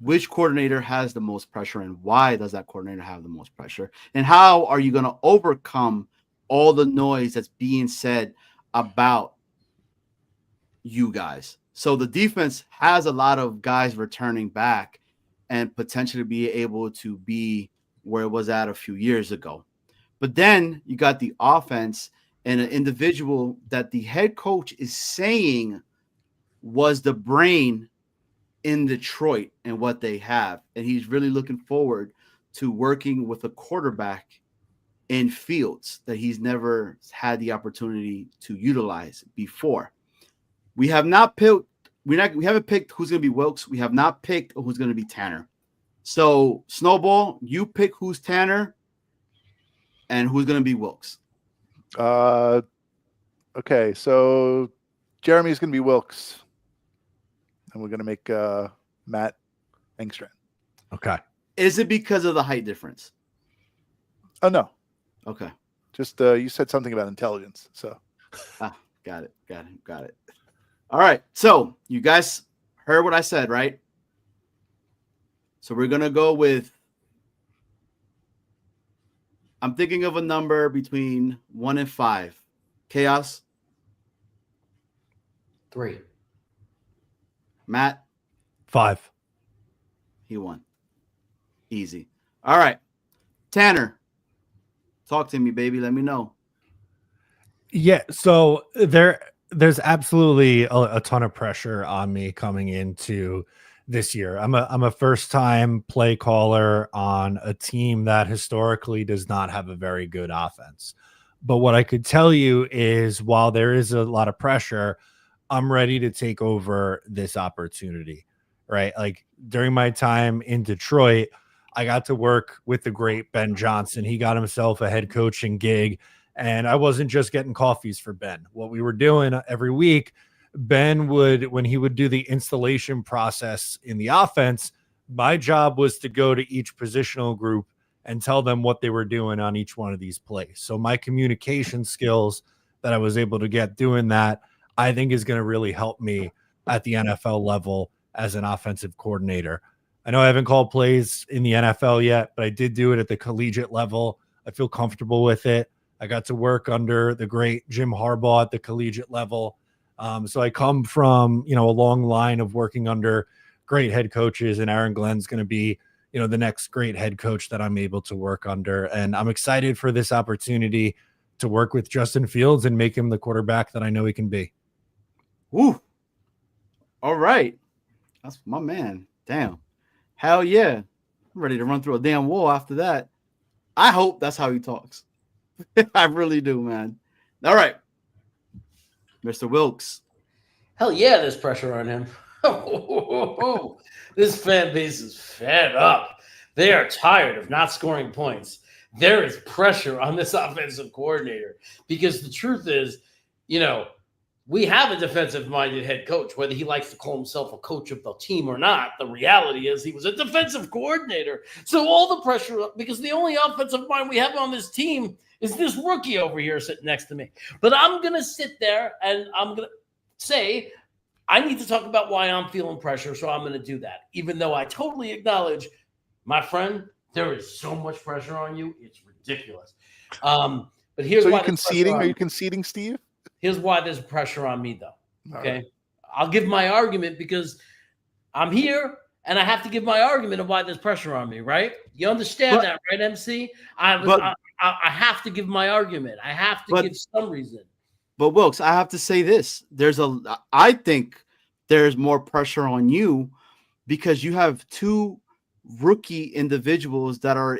Which coordinator has the most pressure and why does that coordinator have the most pressure? And how are you going to overcome all the noise that's being said about you guys? So the defense has a lot of guys returning back and potentially be able to be where it was at a few years ago. But then you got the offense and an individual that the head coach is saying was the brain in Detroit and what they have. And he's really looking forward to working with a quarterback in Fields that he's never had the opportunity to utilize before. We have not picked, we haven't picked who's going to be Wilks. We have not picked who's going to be Tanner. So Snowball, you pick who's Tanner and who's going to be Wilks. Okay, so Jeremy's going to be Wilks. And we're going to make Matt Engstrand. Okay. Is it because of the height difference? Oh, no. Okay. Just you said something about intelligence. So Got it. All right. So you guys heard what I said, right? So we're going to go with, I'm thinking of a number between 1 and 5. Chaos? 3. Matt? 5. He won. Easy. All right. Tanner, talk to me, baby. Let me know. Yeah, so there's absolutely a ton of pressure on me coming into this year. I'm a first-time play caller on a team that historically does not have a very good offense. But what I could tell you is while there is a lot of pressure, I'm ready to take over this opportunity, right? Like during my time in Detroit, I got to work with the great Ben Johnson. He got himself a head coaching gig, and I wasn't just getting coffees for Ben. What we were doing every week, Ben would, when he would do the installation process in the offense, my job was to go to each positional group and tell them what they were doing on each one of these plays. So my communication skills that I was able to get doing that, I think is going to really help me at the NFL level as an offensive coordinator. I know I haven't called plays in the NFL yet, but I did do it at the collegiate level. I feel comfortable with it. I got to work under the great Jim Harbaugh at the collegiate level. So I come from, a long line of working under great head coaches, and Aaron Glenn's going to be, the next great head coach that I'm able to work under. And I'm excited for this opportunity to work with Justin Fields and make him the quarterback that I know he can be. Woo. All right. That's my man. Damn. Hell yeah. I'm ready to run through a damn wall after that. I hope that's how he talks. I really do, man. All right. Mr. Wilks. Hell yeah, there's pressure on him. This fan base is fed up. They are tired of not scoring points. There is pressure on this offensive coordinator because the truth is, we have a defensive-minded head coach, whether he likes to call himself a coach of the team or not. The reality is he was a defensive coordinator. So all the pressure, because the only offensive mind we have on this team is this rookie over here sitting next to me. But I'm going to sit there and I'm going to say I need to talk about why I'm feeling pressure, so I'm going to do that. Even though I totally acknowledge, my friend, there is so much pressure on you. It's ridiculous. But here's why. Are you conceding, Steve? Here's why there's pressure on me, though. Okay. Right. I'll give my argument because I'm here and I have to give my argument of why there's pressure on me, right? You understand that, right, MC? I have to give my argument. I have to give some reason. But Wilks, I have to say this. I think there's more pressure on you because you have two rookie individuals that are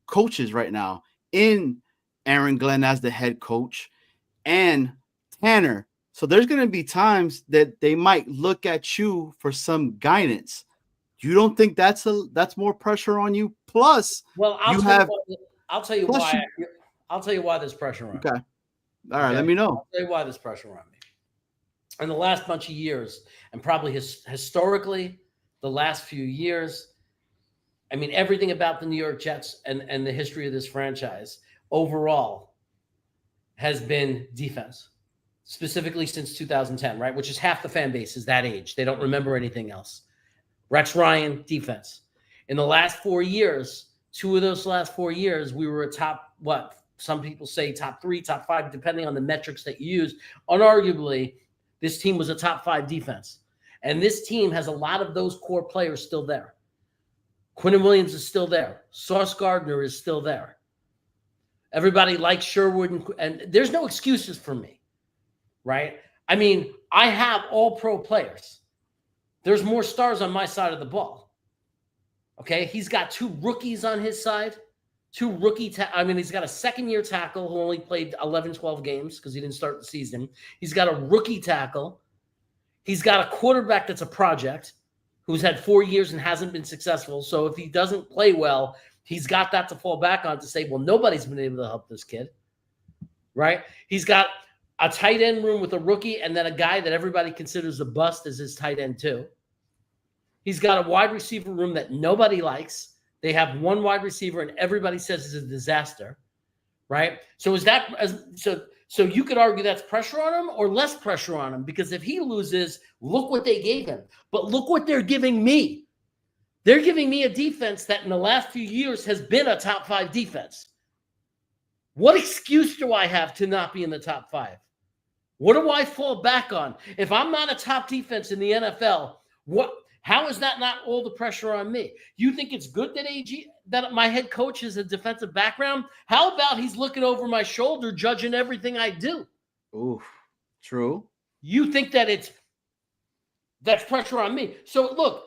coaches right now in Aaron Glenn as the head coach and Tanner. So there's going to be times that they might look at you for some guidance. You don't think that's more pressure on you? Plus, well, I'll tell you why. I'll tell you why there's pressure on me. Okay. All right. Let me know. I'll tell you why there's pressure on me. In the last bunch of years, and probably historically, the last few years, I mean, everything about the New York Jets and the history of this franchise overall has been defense, specifically since 2010, right? Which is half the fan base is that age. They don't remember anything else. Rex Ryan, defense. In the last 4 years, 2 of those last 4 years, we were a top, what? Some people say top 3, top 5, depending on the metrics that you use. Unarguably, this team was a top 5 defense. And this team has a lot of those core players still there. Quinnen Williams is still there. Sauce Gardner is still there. Everybody likes Sherwood, and there's no excuses for me, right? I mean, I have all pro players. There's more stars on my side of the ball. Okay, he's got 2 rookies on his side. 2 he's got a second-year tackle who only played 11, 12 games because he didn't start the season. He's got a rookie tackle. He's got a quarterback that's a project who's had 4 years and hasn't been successful. So if he doesn't play well, he's got that to fall back on to say, well, nobody's been able to help this kid, right? He's got a tight end room with a rookie and then a guy that everybody considers a bust as his tight end too. He's got a wide receiver room that nobody likes. They have 1 wide receiver and everybody says it's a disaster, right? So so you could argue that's pressure on him or less pressure on him, because if he loses, look what they gave him. But look what they're giving me. They're giving me a defense that in the last few years has been a top 5 defense. What excuse do I have to not be in the top 5? What do I fall back on? If I'm not a top defense in the NFL, how is that not all the pressure on me? You think it's good that my head coach has a defensive background? How about he's looking over my shoulder, judging everything I do? Ooh, true. You think that's pressure on me? So look,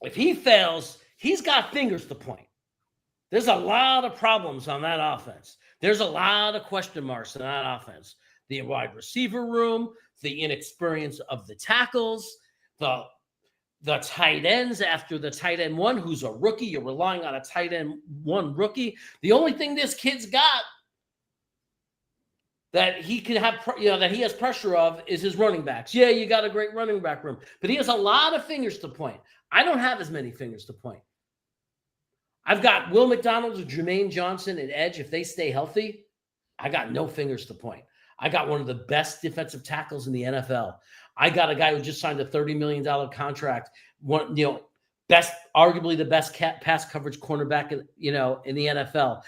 if he fails, he's got fingers to point. There's a lot of problems on that offense. There's a lot of question marks in that offense. The wide receiver room, the inexperience of the tackles, the tight ends after the tight end 1, who's a rookie. You're relying on a tight end 1 rookie. The only thing this kid's got that he can have, that he has pressure of is his running backs. Yeah, you got a great running back room, but he has a lot of fingers to point. I don't have as many fingers to point. I've got Will McDonald or Jermaine Johnson at edge. If they stay healthy, I got no fingers to point. I got one of the best defensive tackles in the NFL. I got a guy who just signed a $30 million contract. Arguably the best pass coverage cornerback, in the NFL.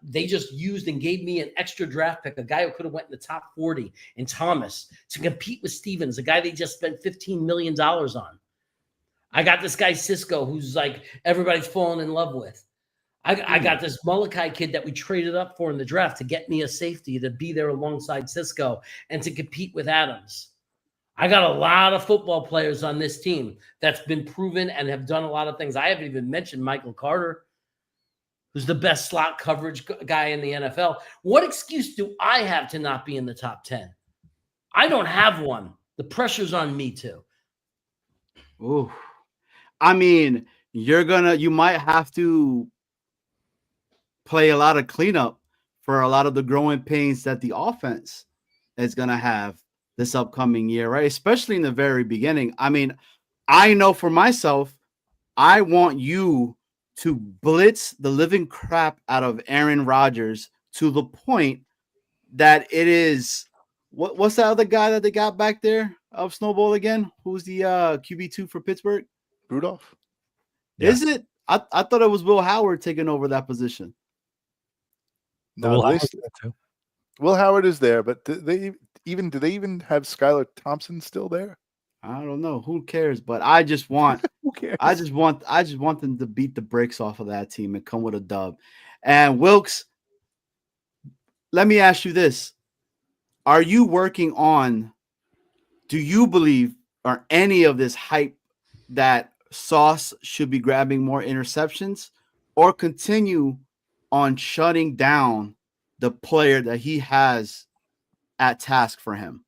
They just used and gave me an extra draft pick, a guy who could have went in the top 40 in Thomas to compete with Stevens, a guy they just spent $15 million on. I got this guy Cisco, who's like everybody's falling in love with. I got this Molokai kid that we traded up for in the draft to get me a safety to be there alongside Cisco and to compete with Adams. I got a lot of football players on this team that's been proven and have done a lot of things. I haven't even mentioned Michael Carter, who's the best slot coverage guy in the NFL. What excuse do I have to not be in the top 10? I don't have one. The pressure's on me too. Ooh. I mean, you might have to play a lot of cleanup for a lot of the growing pains that the offense is going to have this upcoming year, right? Especially in the very beginning. I mean, I know for myself, I want you to blitz the living crap out of Aaron Rodgers to the point that it is what's that other guy that they got back there of Snowball again? Who's the QB2 for Pittsburgh? Rudolph. Yeah. Is it? I thought it was Will Howard taking over that position. No, Will Howard is there, but do they even have Skylar Thompson still there? I don't know. Who cares? But I just want who cares? I just want them to beat the brakes off of that team and come with a dub. And Wilkes, let me ask you this. Are you working on, do you believe, or any of this hype that Sauce should be grabbing more interceptions, or continue on shutting down the player that he has at task for him?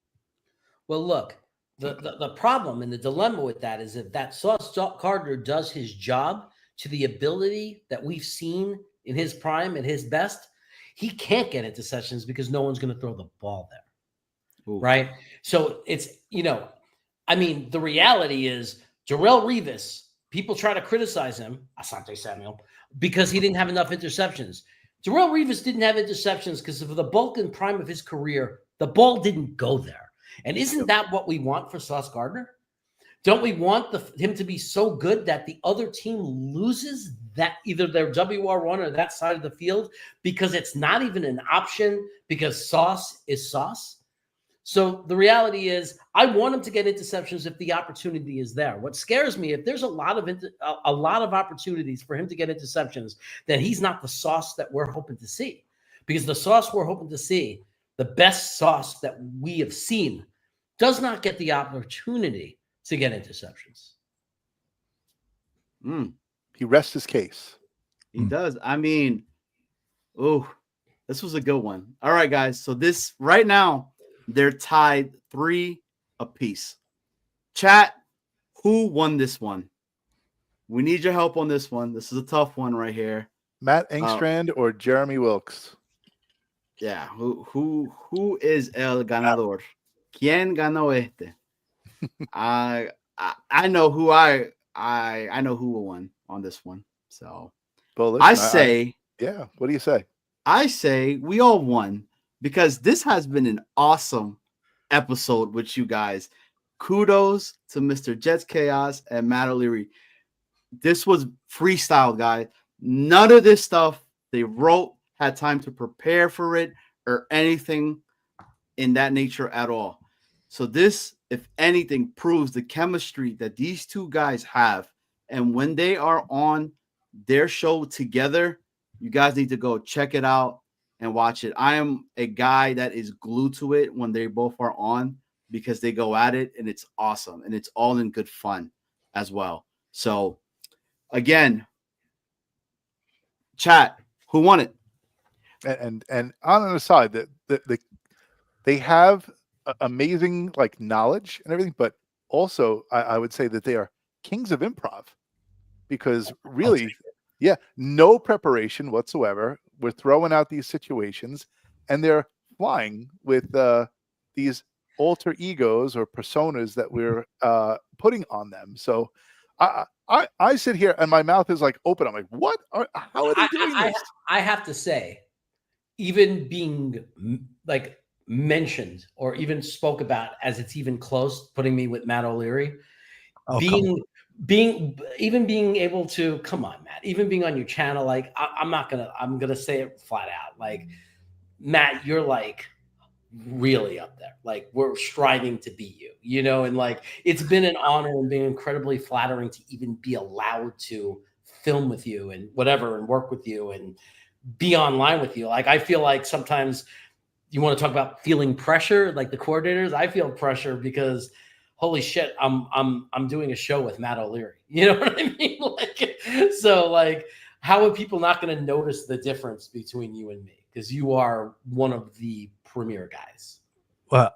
Well, look, the problem and the dilemma with that is if that Sauce Gardner does his job to the ability that we've seen in his prime and his best, He can't get interceptions because no one's going to throw the ball there. Ooh. Right. So it's, I mean, the reality is Darrelle Revis, people try to criticize him, Asante Samuel, because he didn't have enough interceptions. Darrelle Revis didn't have interceptions because for the bulk and prime of his career, the ball didn't go there. And isn't that what we want for Sauce Gardner? Don't we want him to be so good that the other team loses that either their WR1 or that side of the field because it's not even an option because Sauce is Sauce? So the reality is I want him to get interceptions if the opportunity is there. What scares me, if there's a lot of opportunities for him to get interceptions, then he's not the Sauce that we're hoping to see. Because the Sauce we're hoping to see, the best Sauce that we have seen, does not get the opportunity to get interceptions. He rests his case. He does. I mean, this was a good one. All right, guys. So this right now, they're tied 3 apiece. Chat, who won this one? We need your help on this one. This is a tough one right here. Matt Engstrand or Jeremy Wilkes? Yeah. Who is el ganador? ¿Quién ganó este? I know who I know who won on this one. So Bullish. I say, yeah. What do you say? I say we all won because this has been an awesome episode with you guys. Kudos to Mr. Jets Chaos and Matt O'Leary. This was freestyle, guys. None of this stuff they wrote, had time to prepare for it or anything in that nature at all. So this, if anything, proves the chemistry that these two guys have. And when they are on their show together, you guys need to go check it out and watch it. I am a guy that is glued to it when they both are on because they go at it and it's awesome. And it's all in good fun as well. So again, chat, who won it? And on the side, that they have amazing like knowledge and everything, but also I would say that they are kings of improv because really, no preparation whatsoever. We're throwing out these situations, and they're flying with these alter egos or personas that we're putting on them. So I sit here and my mouth is like open. I'm like, what? How are they doing this? I have to say, even being like mentioned or even spoke about as it's even close, putting me with Matt O'Leary, being able to come on, Matt, even being on your channel, like I'm gonna say it flat out, like Matt, you're like really up there. Like we're striving to be you, and like it's been an honor and been incredibly flattering to even be allowed to film with you and whatever and work with you and be online with you. Like I feel like sometimes you want to talk about feeling pressure, like the coordinators. I feel pressure because holy shit, I'm doing a show with Matt O'Leary. You know what I mean? Like, so like, how are people not going to notice the difference between you and me? Because you are one of the premier guys. Well,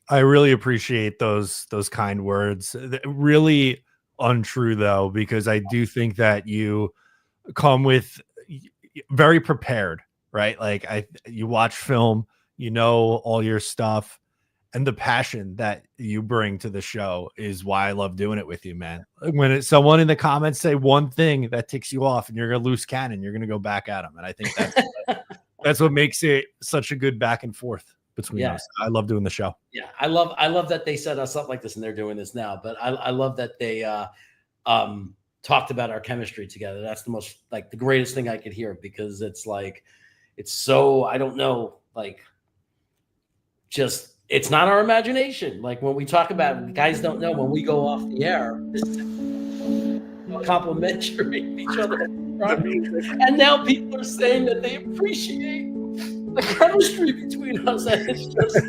I really appreciate those kind words. Really untrue though, because I do think that you come with very prepared, right? Like you watch film, you know all your stuff, and the passion that you bring to the show is why I love doing it with you, man. When someone in the comments say one thing that ticks you off and you're gonna loose cannon, you're gonna go back at them, and I think that's what makes it such a good back and forth between us. I love doing the show. Yeah, I love that they set us up like this and they're doing this now. But I love that they talked about our chemistry together. That's the most like the greatest thing I could hear because it's like it's so I don't know like just it's not our imagination. Like when we talk about it, guys don't know when we go off the air, this is complimentary each other. And now people are saying that they appreciate the chemistry between us. And it's just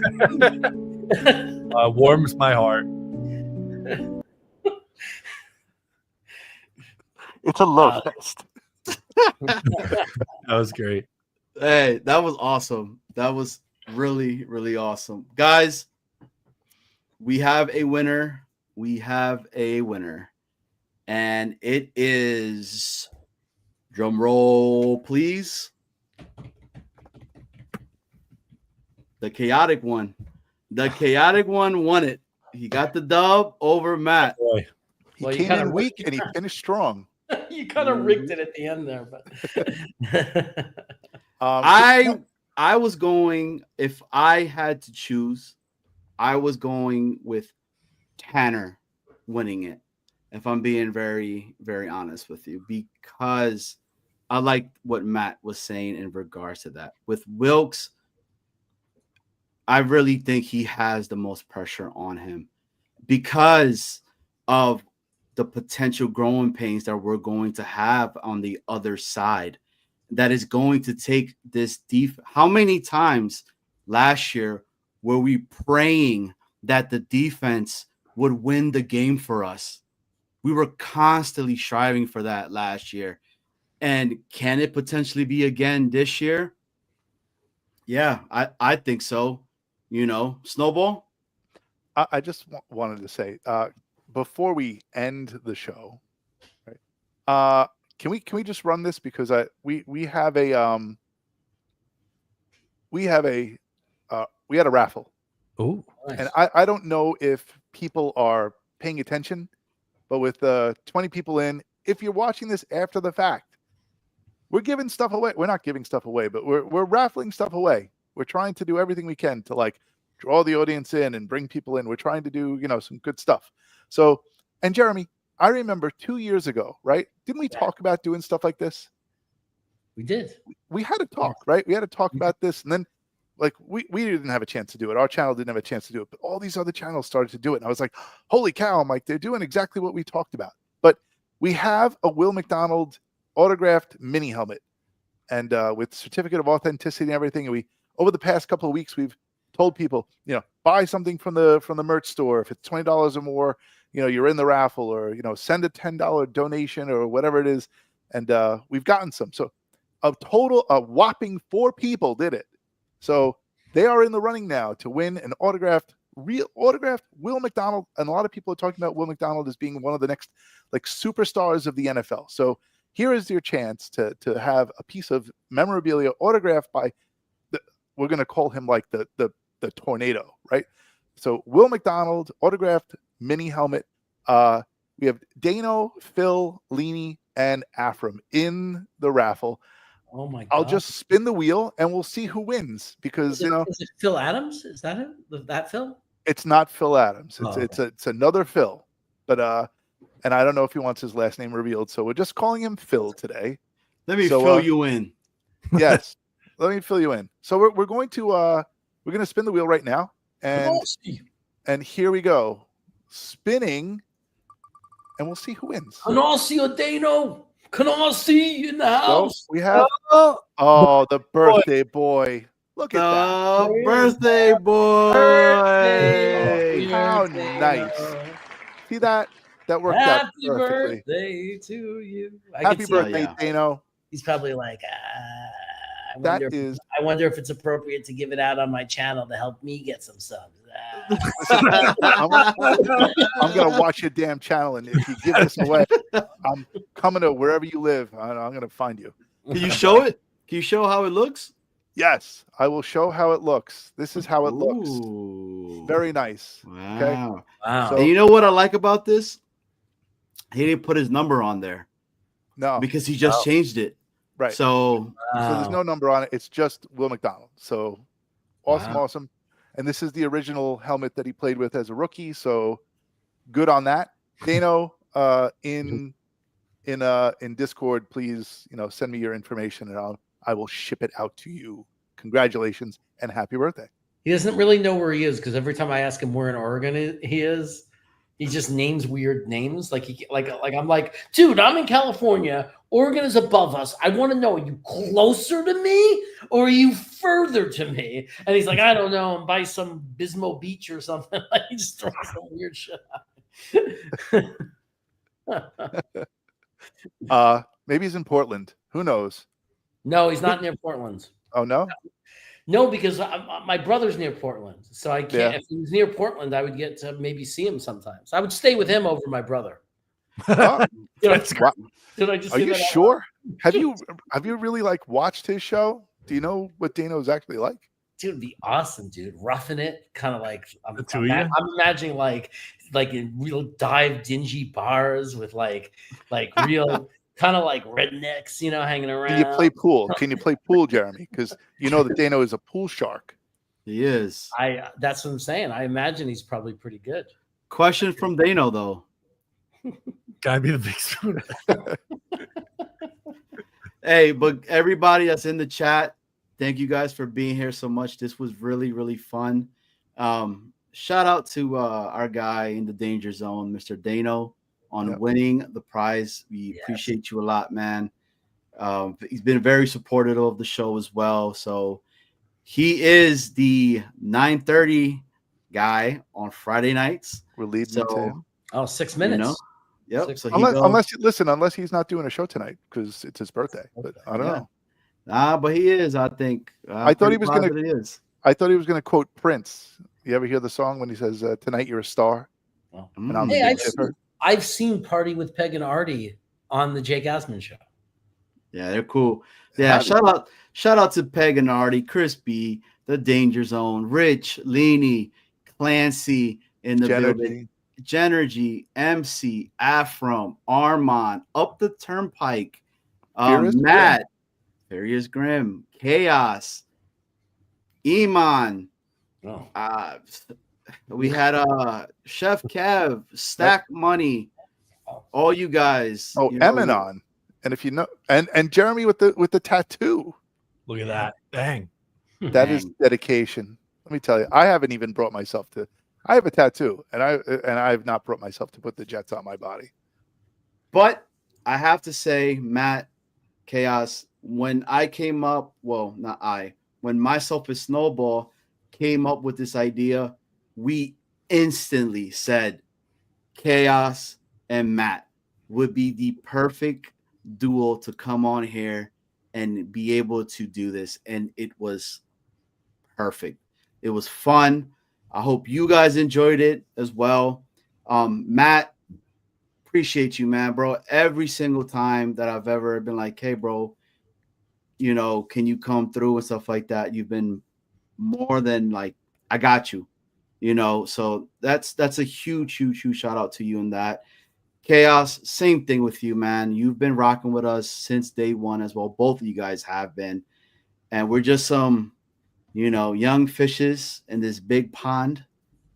warms my heart. It's a love fest. That was great. Hey, that was awesome. That was really, really awesome. Guys, we have a winner. And it is, drum roll, please. The chaotic one. The chaotic one won it. He got the dub over Matt. Boy. He Well, you came kinda in weak and he finished strong. You kind of rigged it at the end there, but I was going, if I had to choose, I was going with Tanner winning it. If I'm being very, very honest with you, because I like what Matt was saying in regards to that. With Wilkes, I really think he has the most pressure on him because of the potential growing pains that we're going to have on the other side. That is going to take this defense. How many times last year were we praying that the defense would win the game for us? We were constantly striving for that last year. And can it potentially be again this year? Yeah, I think so. Snowball? I just wanted to say, before we end the show, right? Can we just run this because we had a raffle. Oh, nice. And I don't know if people are paying attention, but with 20 people in, if you're watching this after the fact, we're giving stuff away. We're not giving stuff away, but we're raffling stuff away. We're trying to do everything we can to like draw the audience in and bring people in. We're trying to do, some good stuff. So, and Jeremy, I remember 2 years ago, right? Didn't we talk about doing stuff like this? We did. We had to talk, right? We had to talk about this. And then like we didn't have a chance to do it. Our channel didn't have a chance to do it, but all these other channels started to do it. And I was like, holy cow, I'm like, they're doing exactly what we talked about. But we have a Will McDonald autographed mini helmet and with certificate of authenticity and everything. And over the past couple of weeks, we've told people, buy something from the merch store. If it's $20 or more, you're in the raffle, or, send a $10 donation or whatever it is. And we've gotten some. So a whopping 4 people did it. So they are in the running now to win an real autographed Will McDonald. And a lot of people are talking about Will McDonald as being one of the next like superstars of the NFL. So here is your chance to have a piece of memorabilia autographed by we're going to call him like the tornado, right? So Will McDonald autographed mini helmet. We have Dano, Phil, Leany, and Afram in the raffle. Oh my God. I'll just spin the wheel and we'll see who wins because is it Phil Adams? Is that it? That Phil? It's not Phil Adams. It's It's another Phil. But and I don't know if he wants his last name revealed, so we're just calling him Phil today. Let me fill you in. Yes. Let me fill you in. So we're going to spin the wheel right now. And here we go. Spinning, and we'll see who wins. Canarsie or Dano? Canarsie in the house. So we have the birthday boy. Look at that. Birthday boy. Birthday. How nice. See that? That worked out perfectly. Happy birthday to you. Happy birthday, Dano. He's probably like, I wonder if it's appropriate to give it out on my channel to help me get some subs. Listen, I'm going to watch your damn channel, and if you give this away, I'm coming to wherever you live. I'm going to find you. Can you show it? Can you show how it looks? Yes, I will show how it looks. This is how it looks. Very nice. Wow. Okay? Wow. So, and you know what I like about this? He didn't put his number on there. No. Because he just changed it. Right. So there's no number on it. It's just Will McDonald. So awesome. And this is the original helmet that he played with as a rookie. So good on that. Dano, in Discord, please, send me your information and I will ship it out to you. Congratulations and happy birthday. He doesn't really know where he is because every time I ask him where in Oregon he is, he just names weird names. Like I'm like, dude, I'm in California. Oregon is above us. I want to know, are you closer to me or are you further to me? And he's like, I don't know. I'm by some Bismo Beach or something. He just throws some weird shit out. Maybe he's in Portland. Who knows? No, he's not near Portland. Oh, no? No, because my brother's near Portland. So I can't. Yeah. If he was near Portland, I would get to maybe see him sometimes. I would stay with him over my brother. Oh, did I just Are you sure? Have you really like watched his show? Do you know what Dano's actually like? Dude, it'd be awesome, dude. Roughing it, kind of like The two of you? I'm imagining like in real dive dingy bars with like real kind of like rednecks, you know, hanging around. Can you play pool? Can you play pool, Jeremy? Because you know that Dano is a pool shark. He is. That's what I'm saying. I imagine he's probably pretty good. Question from Dano though. Gotta be the big spoon. Hey, but everybody that's in the chat, thank you guys for being here so much. This was really, really fun. Shout out to our guy in the danger zone, Mr. Dano, on winning the prize. We appreciate you a lot, man. He's been very supportive of the show as well. So he is the 9:30 guy on Friday nights. We're leading to 6 minutes. You know? Yep. So unless he's not doing a show tonight because it's his birthday, but I don't know. Nah, but he is. I think. I thought he was going to. I thought he was going to quote Prince. You ever hear the song when he says, "Tonight you're a star"? Well, and I'm I've seen Party with Peg and Artie on the Jake Asman show. Yeah, they're cool. Yeah, shout out to Peg and Artie, Chris B, the Danger Zone, Rich, Leany, Clancy in the building. Genergy, MC, Afram, Armand, Up the Turnpike, Matt, Furious Grim, Chaos, Iman. We had Chef Kev, Stack Money, all you guys. Oh, Eminon. And if you know, and Jeremy with the tattoo. Look at that. Dang. That is dedication. Let me tell you, I haven't even brought myself to. I have a tattoo, and I've not brought myself to put the Jets on my body. But I have to say, Matt, Chaos, when I came up, when myself and Snowball came up with this idea, we instantly said Chaos and Matt would be the perfect duo to come on here and be able to do this. And it was perfect. It was fun. I hope you guys enjoyed it as well. Matt, appreciate you, man, bro. Every single time that I've ever been like, hey, bro, you know, can you come through and stuff like that? You've been more than like, I got you, you know. So that's a huge shout out to you in that. Chaos, same thing with you, man. You've been rocking with us since day one as well. Both of you guys have been. And we're just some young fishes in this big pond.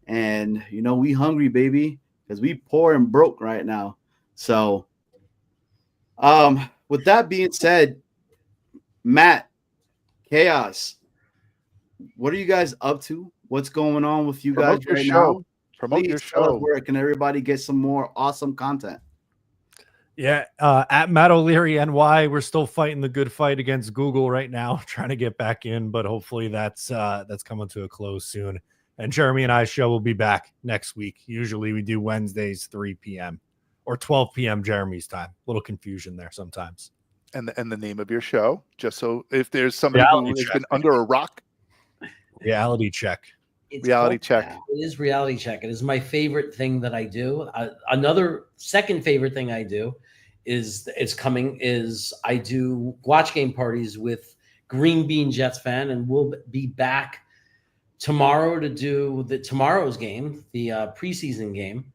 And, we hungry, baby, because we poor and broke right now. So with that being said, Matt, Chaos, what are you guys up to? What's going on with you guys right now? Promote your show. Where can everybody get some more awesome content? Yeah, at Matt O'Leary NY, we're still fighting the good fight against Google right now, trying to get back in, but hopefully that's coming to a close soon. And Jeremy and I's show will be back next week. Usually we do Wednesdays 3 p.m. or 12 p.m. Jeremy's time. A little confusion there sometimes. And the name of your show, just so if there's somebody who has been under a rock. Reality Check. Reality Check. It is Reality Check. It is my favorite thing that I do. Another second favorite thing I do is I do watch game parties with Green Bean Jets fan, and we'll be back tomorrow to do tomorrow's game, the preseason game.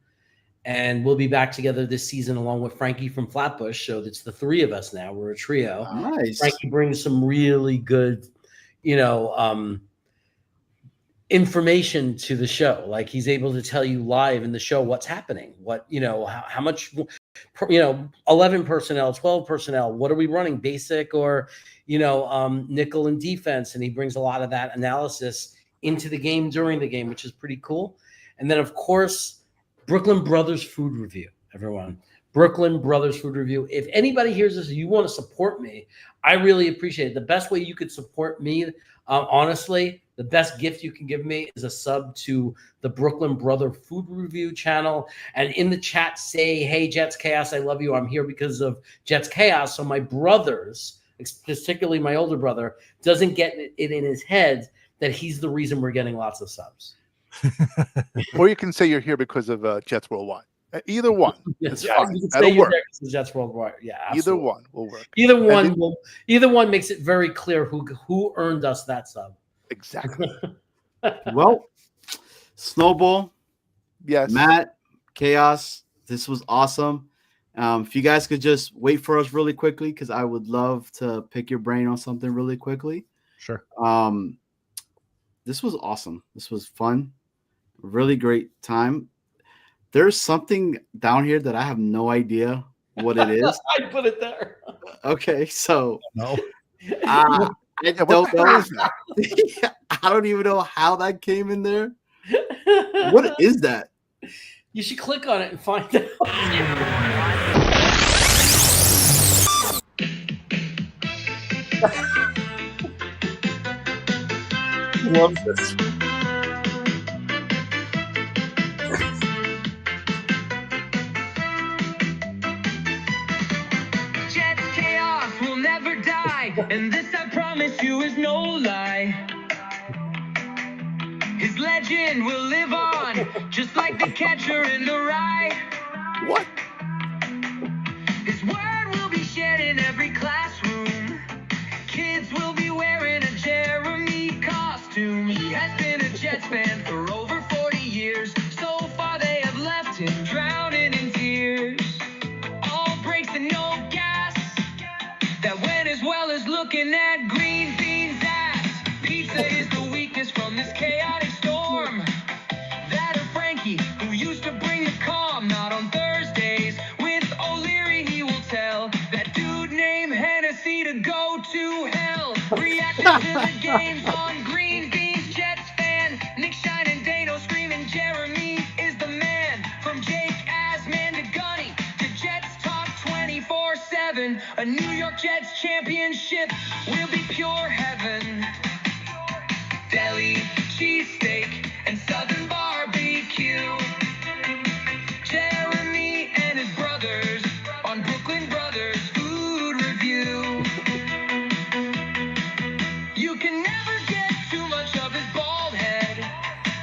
And we'll be back together this season along with Frankie from Flatbush. So it's the three of us now. We're a trio. Nice. Frankie brings some really good, information to the show. Like he's able to tell you live in the show what's happening, how much, 11 personnel, 12 personnel, what are we running, basic or, nickel and defense. And he brings a lot of that analysis into the game during the game, which is pretty cool. And then of course, Brooklyn Brothers Food Review, everyone. Brooklyn Brothers Food Review. If anybody hears this and you want to support me, I really appreciate it. The best way you could support me, honestly, the best gift you can give me is a sub to the Brooklyn Brother Food Review channel. And in the chat, say, hey, Jets Chaos, I love you. I'm here because of Jets Chaos. So my brothers, particularly my older brother, doesn't get it in his head that he's the reason we're getting lots of subs. Or you can say you're here because of Jets Worldwide. Either one. Yes, it's fine. You can That'll say work. Jets Worldwide. Yeah, absolutely. Either one will work. Either one makes it very clear who earned us that sub. Exactly. Well, Snowball, Yes. Matt, Chaos, this was awesome. If you guys could just wait for us really quickly, because I would love to pick your brain on something really quickly. Sure. This was awesome. This was fun. Really great time. There's something down here that I have no idea what it is. I put it there. Okay, so No. I Yeah, don't what the hell know. is that? I don't even know how that came in there. What is that? You should click on it and find out. Love this. Jets chaos will never die, and this I promise you is no lie. His legend will live on, just like the catcher in the rye. What? His word will be shared in every classroom. Kids will be wearing a Jeremy costume. He has been a Jets fan for over 40 years. So far they have left him drowning in tears. All brakes and no gas. That went as well as looking at Green Bean's ass. Pizza is the weakness from this chaotic storm. That of Frankie, who used to bring the calm, not on Thursdays. With O'Leary, he will tell that dude named Hennessy to go to hell. Reacting to the games on Green Bean's Jets fan. Nick Shine and Dano screaming Jeremy is the man. From Jake Asman to Gunny to Jets Talk 24/7. A New York Jets championship will be pure heaven. Deli, cheesesteak, and Southern barbecue. Jeremy and his brothers on Brooklyn Brothers Food Review. You can never get too much of his bald head.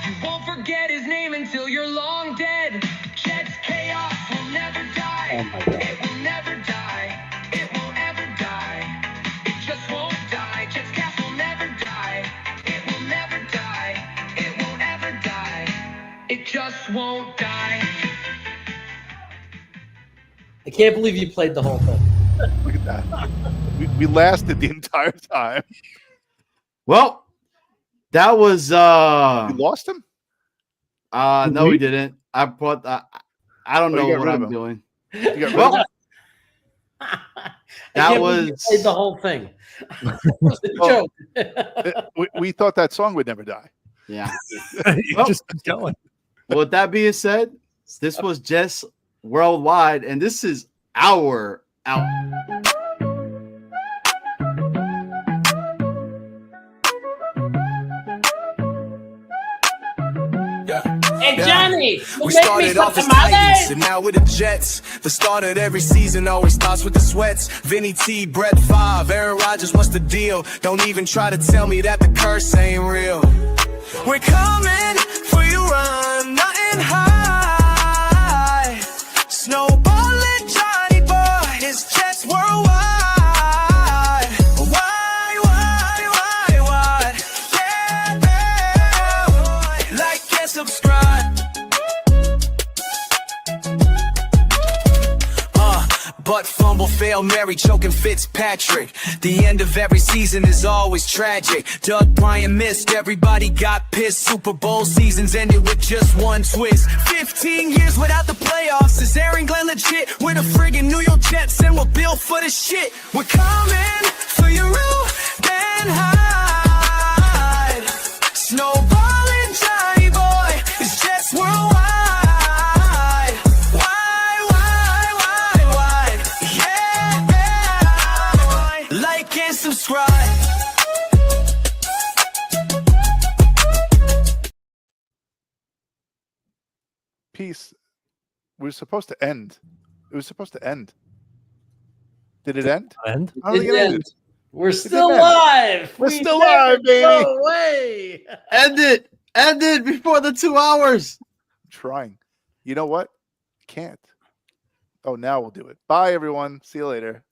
You won't forget his name until you're long dead. Jets chaos will never die. Oh my God. It will never die. It will ever die. It just won't die. Jets cast will never die. It will never die. It won't ever die. It just won't die. I can't believe you played the whole thing. Look at that. We lasted the entire time. Well, that was You lost him? no, we didn't. I put I don't Oh, you know got what rid of I'm him. doing. You got rid of Well, him? I That can't believe you was- played the whole thing. It's a Oh. joke. We thought that song would never die. Yeah. You Well- just keep going. With that being said, this was just worldwide, and this is our out. Hey, Johnny, We make me started some off as Titans, tamales. and now we're the Jets. The start of every season always starts with the sweats. Vinny T, Brett Favre, Aaron Rodgers, what's the deal? Don't even try to tell me that the curse ain't real. We're coming for you, run, nothing high. Snowballing Johnny Boy, his Jets worldwide. Why? Yeah, like and subscribe. But fumble, fail, Mary, choking Fitzpatrick. The end of every season is always tragic. Doug Bryan missed, everybody got pissed. Super Bowl seasons ended with just one twist. 15 years without the playoffs. Is Aaron Glenn legit? We're the friggin' New York Jets and we're built for the shit. We're coming for you real and high. Snowballing Johnny Boy is Jets worldwide. Yeah, like and subscribe. Peace. We were supposed to end. It was supposed to end. Did it end? And I don't think it ended. We're still end. live. We're We still never live, baby. go away. End it before the 2 hours. I'm trying. You know what? Can't. Oh, now we'll do it. Bye, everyone. See you later.